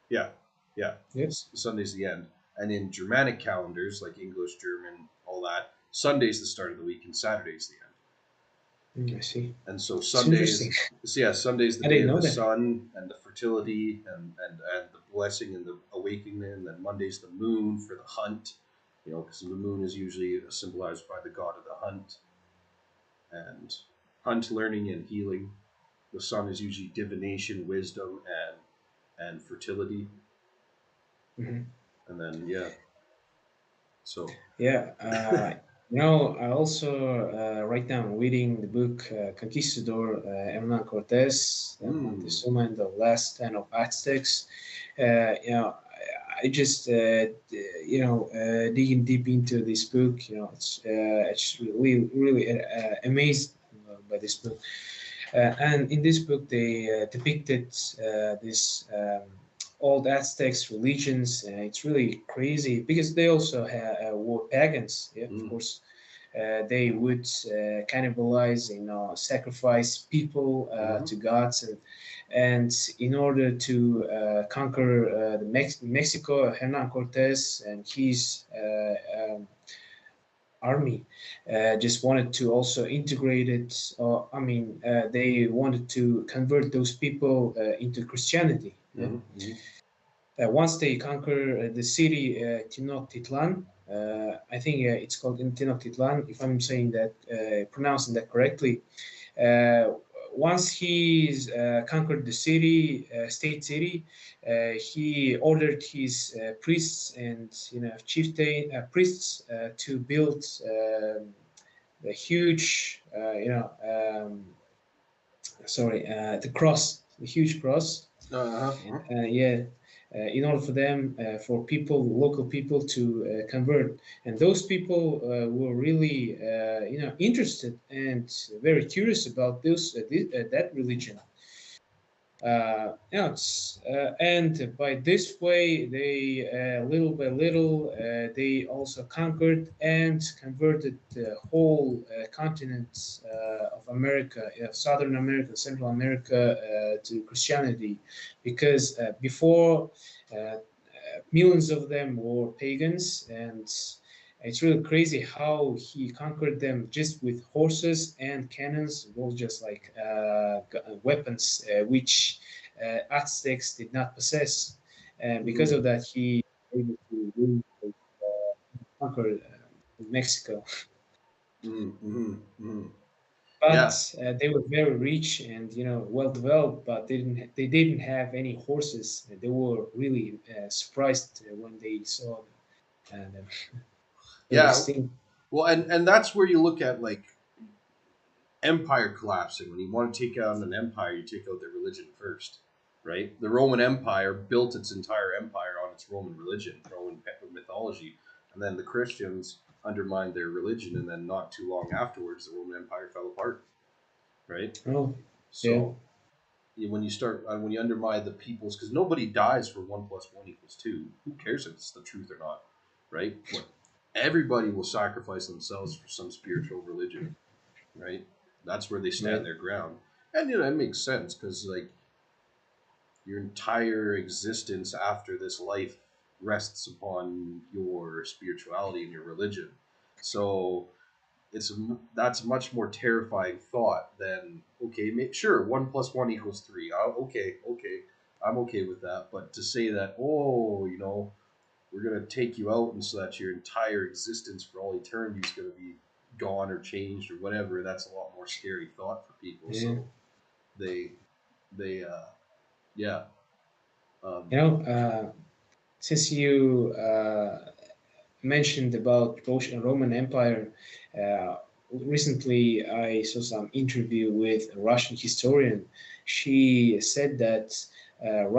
Yeah, yeah. yeah. Sunday's the end. And in Germanic calendars, like English, German, all that, Sunday's the start of the week, and Saturday's the end. I see. And so It's interesting. Sunday's the I day didn't of know the that. sun and the fertility and the blessing and the awakening. And then Monday's the moon for the hunt, because the moon is usually symbolized by the god of the hunt and hunt learning and healing. The sun is usually divination, wisdom, and fertility. Mhm. And then yeah, so Yeah, I also right now I'm reading the book Conquistador Hernan Cortes, mm, Montezuma, and the Last Stand of Aztecs. I just digging deep into this book. It's really amazed by this book. And in this book, they depicted this old Aztecs religions. It's really crazy because they also were pagans. Yeah, of mm, course. They would cannibalize, sacrifice people mm-hmm, to gods, and in order to conquer the Mexico, Hernan Cortes and his army just wanted to also integrate it. They wanted to convert those people into Christianity. Yeah? mm-hmm, Once they conquer the city Tenochtitlan, I think it's called in Tenochtitlan, if I'm saying that, pronouncing that correctly. Uh, Once he's conquered the city, state city, he ordered his priests and chieftain priests to build the huge, the cross, the huge cross. uh-huh, Yeah, in order for them, for people, local people to convert, and those people were really, interested and very curious about that religion. And by this way, they little by little they also conquered and converted the whole continent of America, Southern America, Central America, to Christianity, because before millions of them were pagans, and it's really crazy how he conquered them just with horses and cannons, well, just like weapons, which Aztecs did not possess. And because Mm, of that, he was able to really conquer Mexico. mm, mm, mm. But Yeah, they were very rich and well developed, but they didn't have any horses. They were really surprised when they saw them. They were yeah. extinct. Well, and that's where you look at like empire collapsing. When you want to take out an empire, you take out their religion first, right? The Roman Empire built its entire empire on its Roman religion, Roman mythology, and then the Christians undermined their religion, and then not too long afterwards, the Roman Empire fell apart, right? Oh, yeah. So when you start when you undermine the peoples, because nobody dies for 1 + 1 = 2. Who cares if it's the truth or not, right? What everybody will sacrifice themselves for some spiritual religion, right? That's where they Yeah. stand their ground, and it makes sense because like your entire existence after this life rests upon your spirituality and your religion. So that's a much more terrifying thought than okay, sure, 1 + 1 = 3. Okay, I'm okay with that. But to say that, oh, we're gonna take you out, and so that your entire existence for all eternity is gonna be gone or changed or whatever, that's a lot more scary thought for people. Yeah. So they they yeah. Um, You know, since you mentioned about Roman Empire, uh, recently I saw some interview with a Russian historian. She said that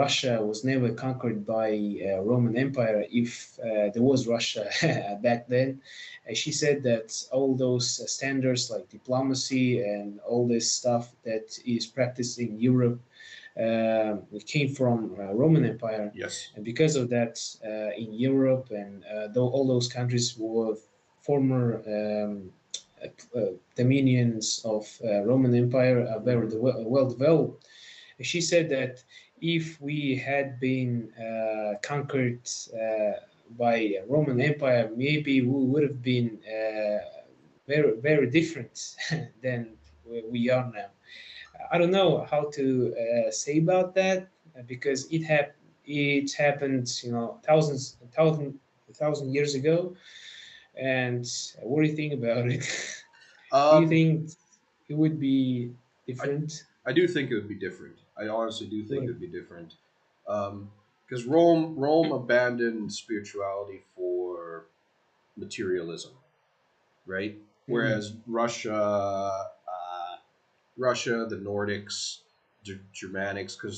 Russia was never conquered by Roman Empire if there was Russia back then. She said that all those standards like diplomacy and all this stuff that is practiced in Europe it came from Roman Empire, yes. and because of that, in Europe and all those countries were former dominions of Roman Empire, very Hmm. well developed. She said that if we had been conquered by Roman Empire, maybe we would have been very very different than we are now. I don't know how to say about that because it happened, thousand years ago. And what do you think about it? Do you Um, think it would be I different? I do think it would be different. I honestly do think it Like, would be different. Because Rome abandoned spirituality for materialism, right? mm, Whereas Russia, the Nordics, Germanics, because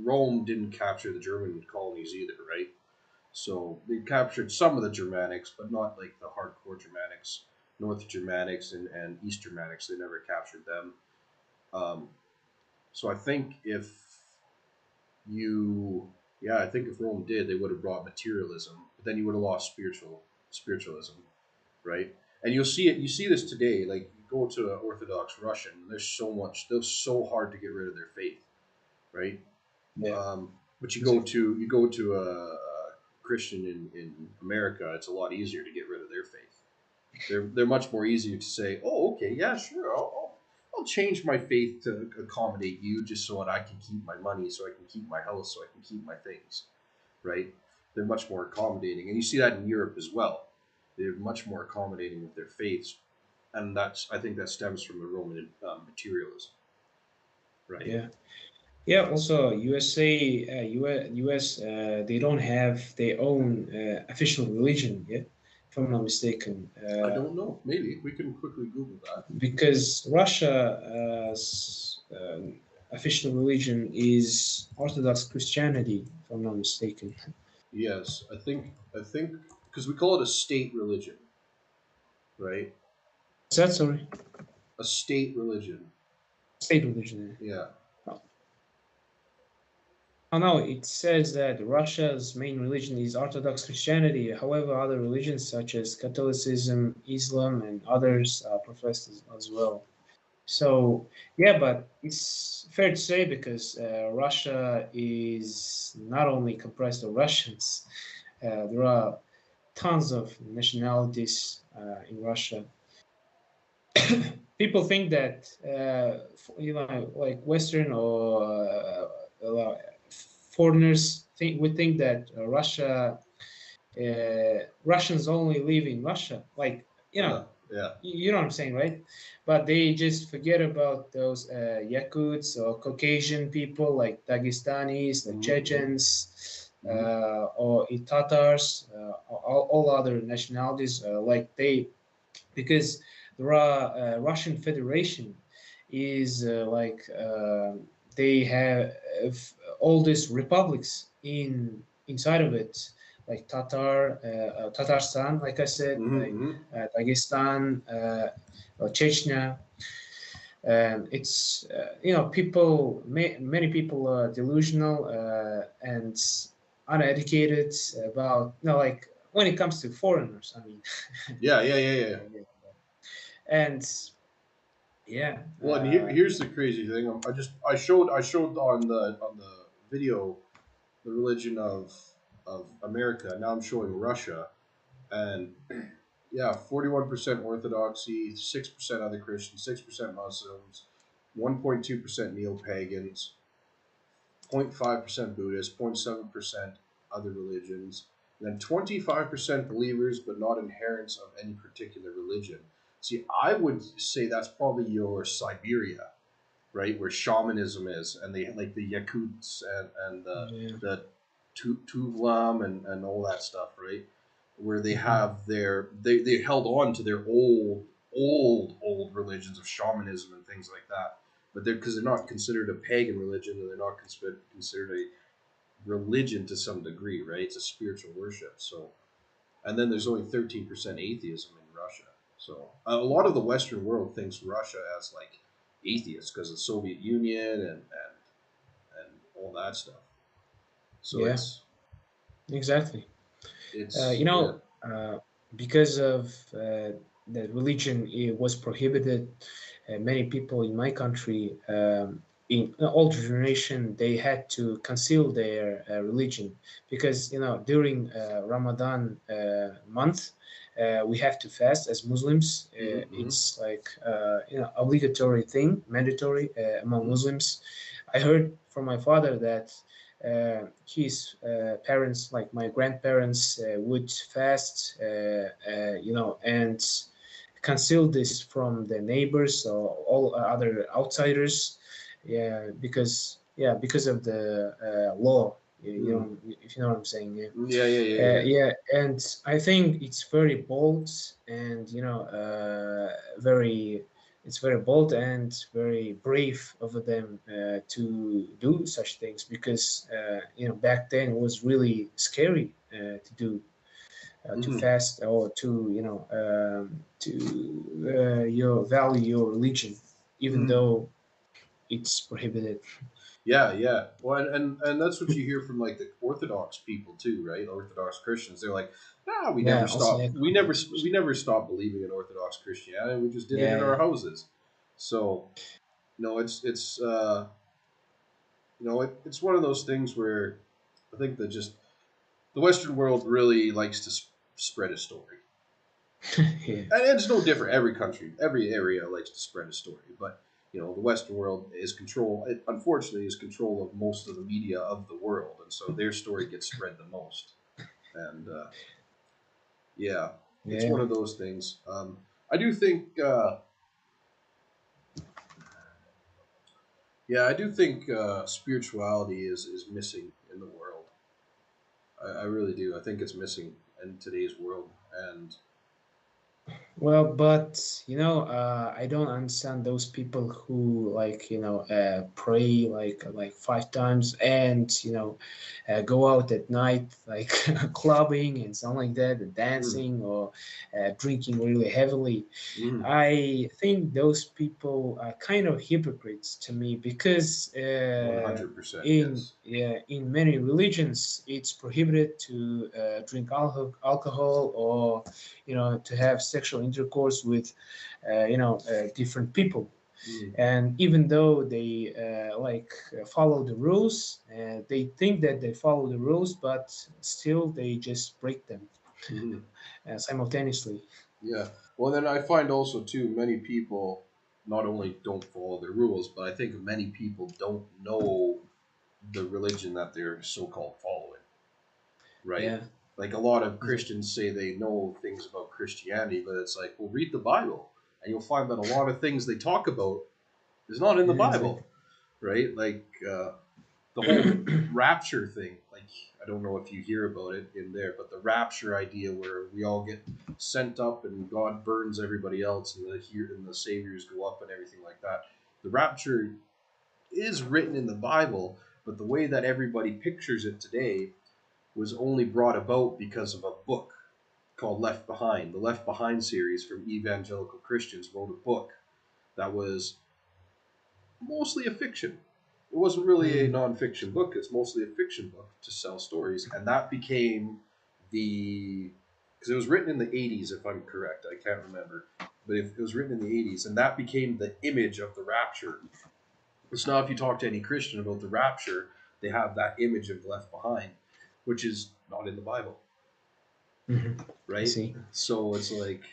Rome didn't capture the German colonies either, right? So they captured some of the Germanics, but not like the hardcore Germanics, North Germanics and East Germanics. They never captured them. Um, so I think you, yeah, I think if Rome did, they would have brought materialism, but then you would have lost spiritualism, right? And you'll see it. You see this today. Like you go to an Orthodox Russian, there's so much. They're so hard to get rid of their faith, right? yeah, But exactly. you go to a Christian in America, it's a lot easier to get rid of their faith. They're much more easier to say, oh, okay, yeah, sure, I'll change my faith to accommodate you, just so that I can keep my money, so I can keep my house, so I can keep my things, right? They're much more accommodating, and you see that in Europe as well. They're much more accommodating with their faiths, and I think that stems from the Roman materialism, right? Yeah. Yeah, also USA, US, they don't have their own official religion yet, if I'm not mistaken. I don't know. Maybe we can quickly Google that. Because Russia's official religion is Orthodox Christianity, if I'm not mistaken. Yes, I think because we call it a state religion, right? Is that sorry? A state religion. State religion. Yeah. Oh. Oh no, it says that Russia's main religion is Orthodox Christianity. However, other religions such as Catholicism, Islam, and others are professed as well. So yeah, but it's fair to say because Russia is not only comprised of Russians, there are tons of nationalities in Russia. People think that like Western or foreigners would think that Russians only live in Russia. Like Yeah. you know what I'm saying, right? But they just forget about those Yakuts or Caucasian people like Dagestanis, like Mm-hmm. Chechens, Hmm. or Tatars, all other nationalities. Like they because there are Russian Federation is they have all these republics inside of it, like Tatarstan, like I said, like Hmm. Dagestan, or Chechnya. It's people, many people are delusional and uneducated about like when it comes to foreigners. I mean, Yeah, yeah, yeah, yeah. and yeah, Well, and here's the crazy thing. I showed on the video the religion of America. Now I'm showing Russia, and yeah, 41% Orthodoxy, 6% other Christians, 6% Muslims, 1.2% neo pagans, 0.5% Buddhists, 0.7% other religions, and then 25% believers but not adherents of any particular religion. See, I would say that's probably your Siberia, right, where shamanism is, and they like the Yakuts and yeah, the Tuvlam and all that stuff, right, where they mhm, have they held on to their old religions of shamanism and things like that, but they're not considered a pagan religion, and they're not considered a religion to some degree, right? It's a spiritual worship. So, and then there's only 13% atheism in Russia. So a lot of the Western world thinks Russia as like atheist because of the Soviet Union and all that stuff. So yeah, exactly. it's You yeah. know, because of that religion it was prohibited, many people in my country, in older generation, they had to conceal their religion because during Ramadan month, we have to fast as Muslims. Mm-hmm, It's like obligatory thing, mandatory among mm-hmm, Muslims. I heard from my father that his parents, like my grandparents, would fast, and conceal this from the neighbors or all other outsiders. Because of the law. mm-hmm. If you know what I'm saying. Yeah. Yeah, yeah, yeah, yeah, Yeah, and I think it's very bold and very it's very bold and very brave of them to do such things because back then it was really scary to mm-hmm. fast or to your value your religion even Mm-hmm. though it's prohibited. Yeah, yeah. Well, and that's what you hear from like the Orthodox people too, right? Orthodox Christians. They're like, ah, Yeah, also yeah, we never stopped believing in Orthodox Christianity. We just did it in yeah, our houses. So, it's it's one of those things where I think that just the Western world really likes to spread a story, yeah, and it's no different. Every country, every area likes to spread a story, but the Western world is unfortunately, is control of most of the media of the world, and so their story gets spread the most. And yeah, it's yeah, one of those things. I do think, yeah, I do think spirituality is missing in the world. I really do. I think it's missing in today's world, and Well, but I don't understand those people who like pray like 5 times and go out at night like clubbing and something like that, and Mm, dancing or drinking really heavily. mm, I think those people are kind of hypocrites to me because 100%, in yes. in many religions it's prohibited to drink alcohol or to have sexual intercourse with different people. Mm, And even though they follow the rules, they think that they follow the rules, but still they just break them mhm. simultaneously. Yeah. Well, then I find also too many people not only don't follow the rules, but I think many people don't know the religion that they're so-called following. Right? Yeah, Like a lot of exactly. Christians say they know things about Christianity, but it's like, well, read the Bible, and you'll find that a lot of things they talk about is not in the Yeah, exactly. Bible. Right? Like the whole rapture thing. Like I don't know if you hear about it in there, but the rapture idea where we all get sent up and God burns everybody else and the saviors go up and everything like that. The rapture is written in the Bible, but the way that everybody pictures it today was only brought about because of a book called Left Behind. The Left Behind series from evangelical Christians wrote a book that was mostly a fiction. It wasn't really a Mm. nonfiction book. It's mostly a fiction book to sell stories, and that became the because it was written in the '80s, if I'm correct. I can't remember, but if it was written in the '80s, and that became the image of the rapture. So now, if you talk to any Christian about the rapture, they have that image of Left Behind, which is not in the Bible, Mhm. I right? see. So it's like,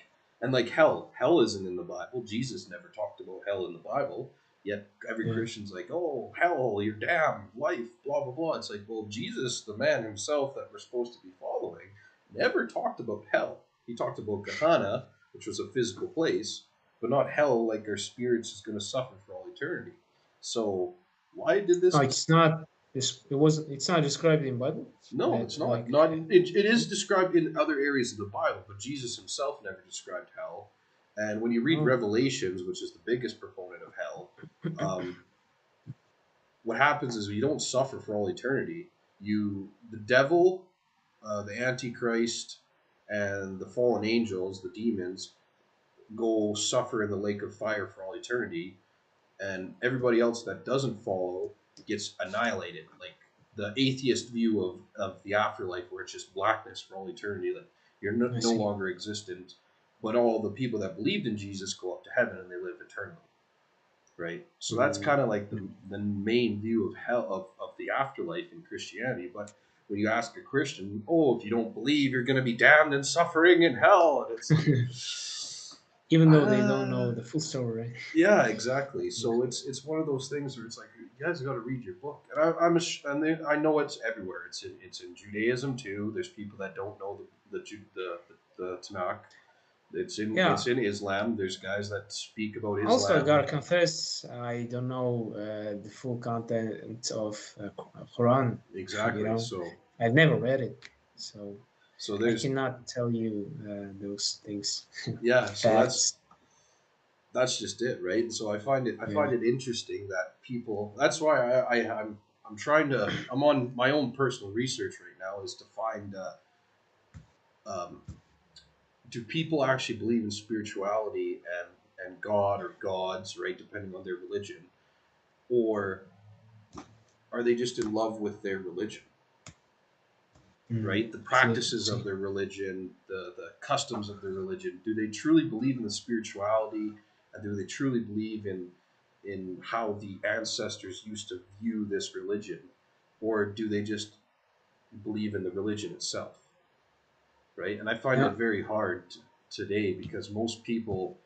and like hell, hell isn't in the Bible. Jesus never talked about hell in the Bible. Yet every Yeah. Christian's like, oh, hell, you're damned, life, blah, blah, blah. It's like, well, Jesus, the man himself that we're supposed to be following, never talked about hell. He talked about Gehenna, which was a physical place, but not hell like our spirits is going to suffer for all eternity. So why did No, this it's not. It's not described in Bible. no, That it's not. like. Not it is described in other areas of the Bible, but Jesus himself never described hell. And when you read Oh. Revelations, which is the biggest proponent of hell, um, what happens is you don't suffer for all eternity. The devil, the Antichrist, and the fallen angels, the demons, go suffer in the lake of fire for all eternity, and everybody else that doesn't follow gets annihilated. Like the atheist view of the afterlife, where it's just blackness for all eternity, like you're I no see. longer existent. But all the people that believed in Jesus go up to heaven and they live eternally, right? So that's Mm. kind of like the main view of hell of the afterlife in Christianity. But when you ask a Christian, oh, if you don't believe, you're going to be damned and suffering in hell, and it's like, Even though they don't know ah, the full story, right? yeah, exactly. Yeah. So it's one of those things where it's like you guys got to read your book, and I know it's everywhere. It's in Judaism too. There's people that don't know the Tanakh. Yeah. It's in Islam. There's guys that speak about Also, I Islam. gotta confess, I don't know the full content of Quran. You Exactly. know, So I've never read it, so so I there's cannot tell you those things, yeah. So facts. that's just it, right? And so I Yeah. find it interesting that people. That's why I'm trying to. I'm on my own personal research right now is to find. Um, do people actually believe in spirituality and God or gods, right, depending on their religion, or are they just in love with their religion, Mm. right? The practices of See. their religion, the customs of their religion. Do they truly believe in the spirituality, and do they truly believe in how the ancestors used to view this religion, or do they just believe in the religion itself, right? And I find Yeah. that very hard today because most people,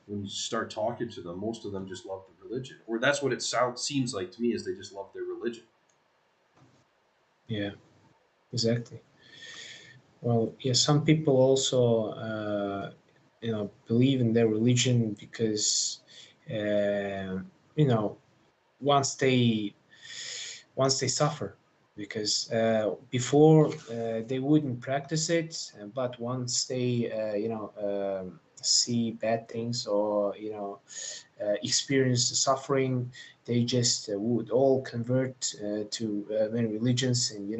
when you start talking to them, most of them just love the religion, or that's what it seems like to me is they just love their religion. Yeah. Exactly. Well, yeah. Some people also, believe in their religion because, uh, you know, once they once they suffer. because before they wouldn't practice it, but once they see bad things, or experience suffering, they just would all convert to many religions, and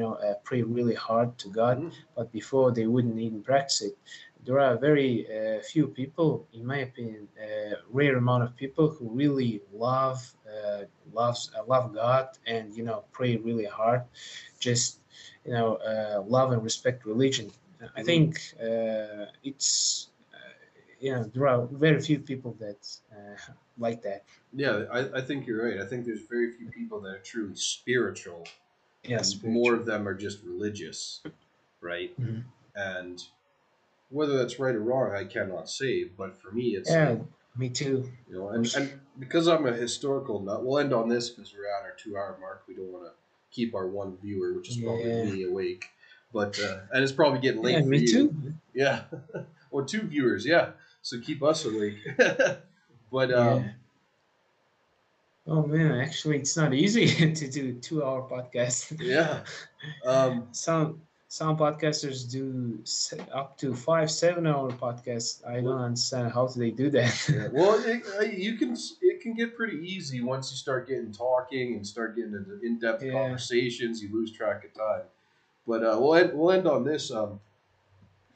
pray really hard to God. Mhm. But before, they wouldn't even practice it. There are very few people, in my opinion, a rare amount of people who really love God, and pray really hard, just love and respect religion. I Mhm. think it's there are very few people that like that. Yeah, I think you're right. I think there's very few people that are truly spiritual, Yeah, and more spiritual. of them are just religious, right? Mhm. And whether that's right or wrong, I cannot say. But for me, it's Yeah, like, me too. Of course. and because I'm a historical nut, we'll end on this because we're at our 2 hour mark. We don't want to keep our one viewer, which is probably Yeah, me, awake. But and it's probably getting yeah, late for me you. too. Yeah, or two viewers. Yeah, so keep us awake. But Yeah. Oh man, actually, it's not easy to do 2 hour podcast. yeah, um, Some podcasters do up to 5 7 hour podcasts. I don't well, understand how do they do that. yeah. Well, you can. It can get pretty easy once you start getting talking and start getting into in-depth Yeah. conversations. You lose track of time. But we'll end on this.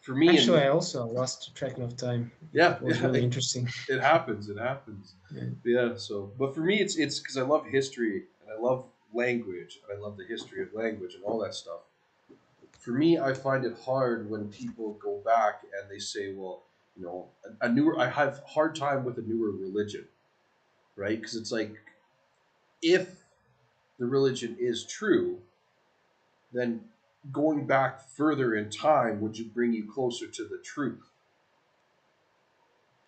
For me, Actually, and I also lost track of time. yeah, It was yeah, really interesting. it happens. It happens. Yeah. Yeah. So, but for me, it's because I love history and I love language and I love the history of language and all that stuff. For me, I find it hard when people go back and they say, well, a newer. I have a hard time with a newer religion, right? Because it's like, if the religion is true, then going back further in time would you bring you closer to the truth,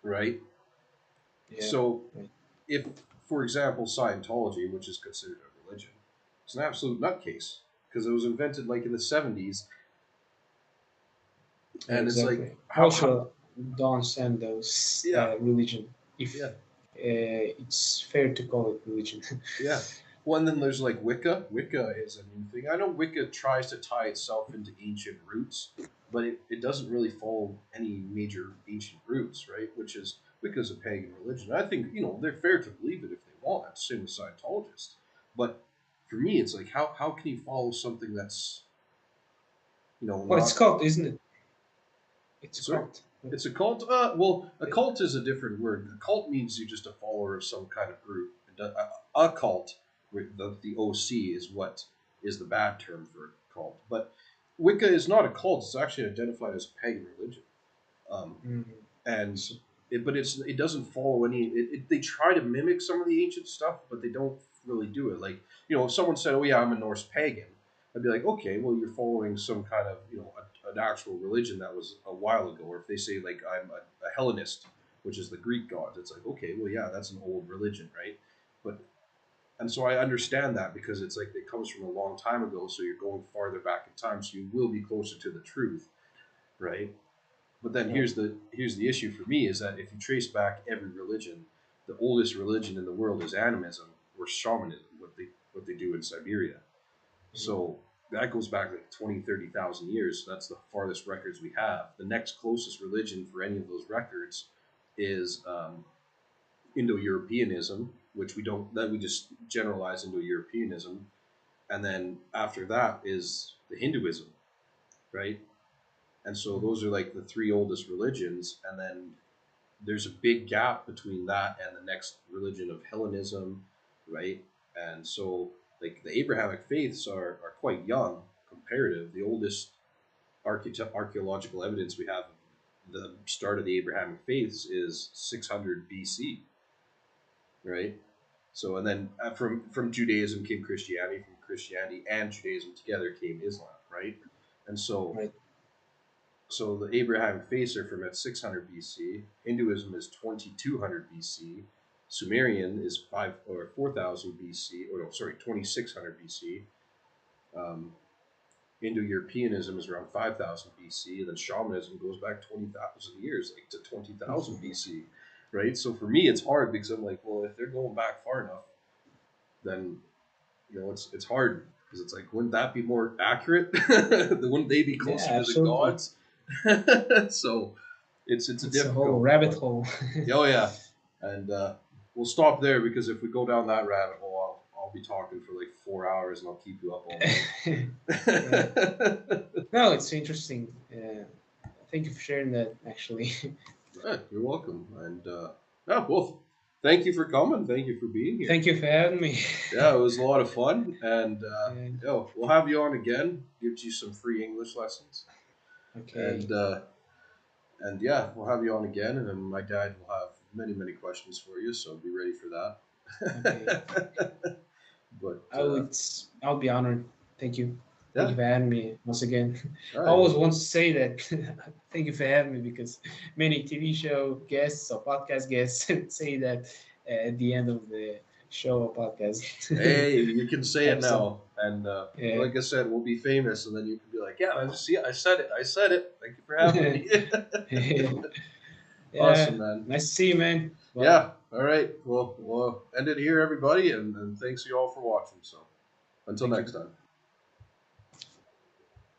right? Yeah. So, Right. if, for example, Scientology, which is considered a religion, is an absolute nutcase because it was invented like in the 70s, Yeah, and it's like, exactly. how Also, don't understand those yeah, religion. If yeah, it's fair to call it religion. yeah. Well, and then there's like Wicca. Wicca is a new thing. I know Wicca tries to tie itself into ancient roots, but it doesn't really follow any major ancient roots, right? Which is, Wicca's a pagan religion. I think, they're fair to believe it if they want. Same with Scientologists. But for me, it's like, how can you follow something that's, Well, it's not. called, isn't it? It's Sorry? called. It's a cult. Well, a cult is a different word. A cult means you're just a follower of some kind of group. A cult, the OC is what is the bad term for a cult. But Wicca is not a cult. It's actually identified as a pagan religion. Um, Mhm. and So- it doesn't follow any. They try to mimic some of the ancient stuff, but they don't really do it. Like, if someone said, "Oh yeah, I'm a Norse pagan," I'd be like, "Okay, well you're following some kind of an actual religion that was a while ago." Or if they say like, "I'm a Hellenist," which is the Greek gods, it's like, okay, well yeah, that's an old religion, right? But and so I understand that because it's like it comes from a long time ago, so you're going farther back in time, so you will be closer to the truth, right? But then Right. here's the issue for me is that if you trace back every religion, the oldest religion in the world is animism or shamanism, what they do in Siberia. Mhm. So that goes back like 20, 30,000 years. That's the farthest records we have. The next closest religion for any of those records is Indo-Europeanism, which we just generalize Indo-Europeanism, and then after that is the Hinduism, right? And so those are like the three oldest religions, and then there's a big gap between that and the next religion of Hellenism, right? And so, like, the Abrahamic faiths are quite young comparative. The oldest archaeological evidence we have of the start of the Abrahamic faiths is 600 BC, right? So, and then from Judaism came Christianity, from Christianity and Judaism together came Islam, right? And so Right. So the Abrahamic faiths are from at 600 BC. Hinduism is 2200 BC. Sumerian is 4000 BC, or no, sorry, 2600 BC. Um, Indo-Europeanism is around 5000 BC, and then shamanism goes back 20,000 years, like to 20,000 BC, right? So for me, it's hard because I'm like, well, if they're going back far enough, then it's hard. Because it's like, wouldn't that be more accurate? Wouldn't they be closer to the absolutely. gods? So it's a It's a difficult whole one. rabbit hole. Oh yeah, and we'll stop there because if we go down that rabbit hole, I'll be talking for like 4 hours and I'll keep you up all Yeah. night. No, it's interesting. Thank you for sharing that. Actually, You're welcome, and yeah, well, thank you for coming. Thank you for being here. thank you for having me. Yeah, it was a lot of fun, and And, we'll have you on again. Gives you some free English lessons, okay. and yeah, we'll have you on again, and then my dad will have many questions for you, so be ready for Okay. that. But I'll be honored. Thank you. Thank yeah, you for having me once again. all I right, always want to say that. Thank you for having me because many TV show guests or podcast guests say that at the end of the show or podcast hey, you can say it episode. now, and Yeah. like I said, we'll be famous, and then you can be like, yeah, I said it, I said it. Thank you for having me. Yeah. Awesome, man. Nice to see you, man. Bye. Yeah. All right. Well, we'll end it here, everybody, and thanks you all for watching. So until Thank next you. time.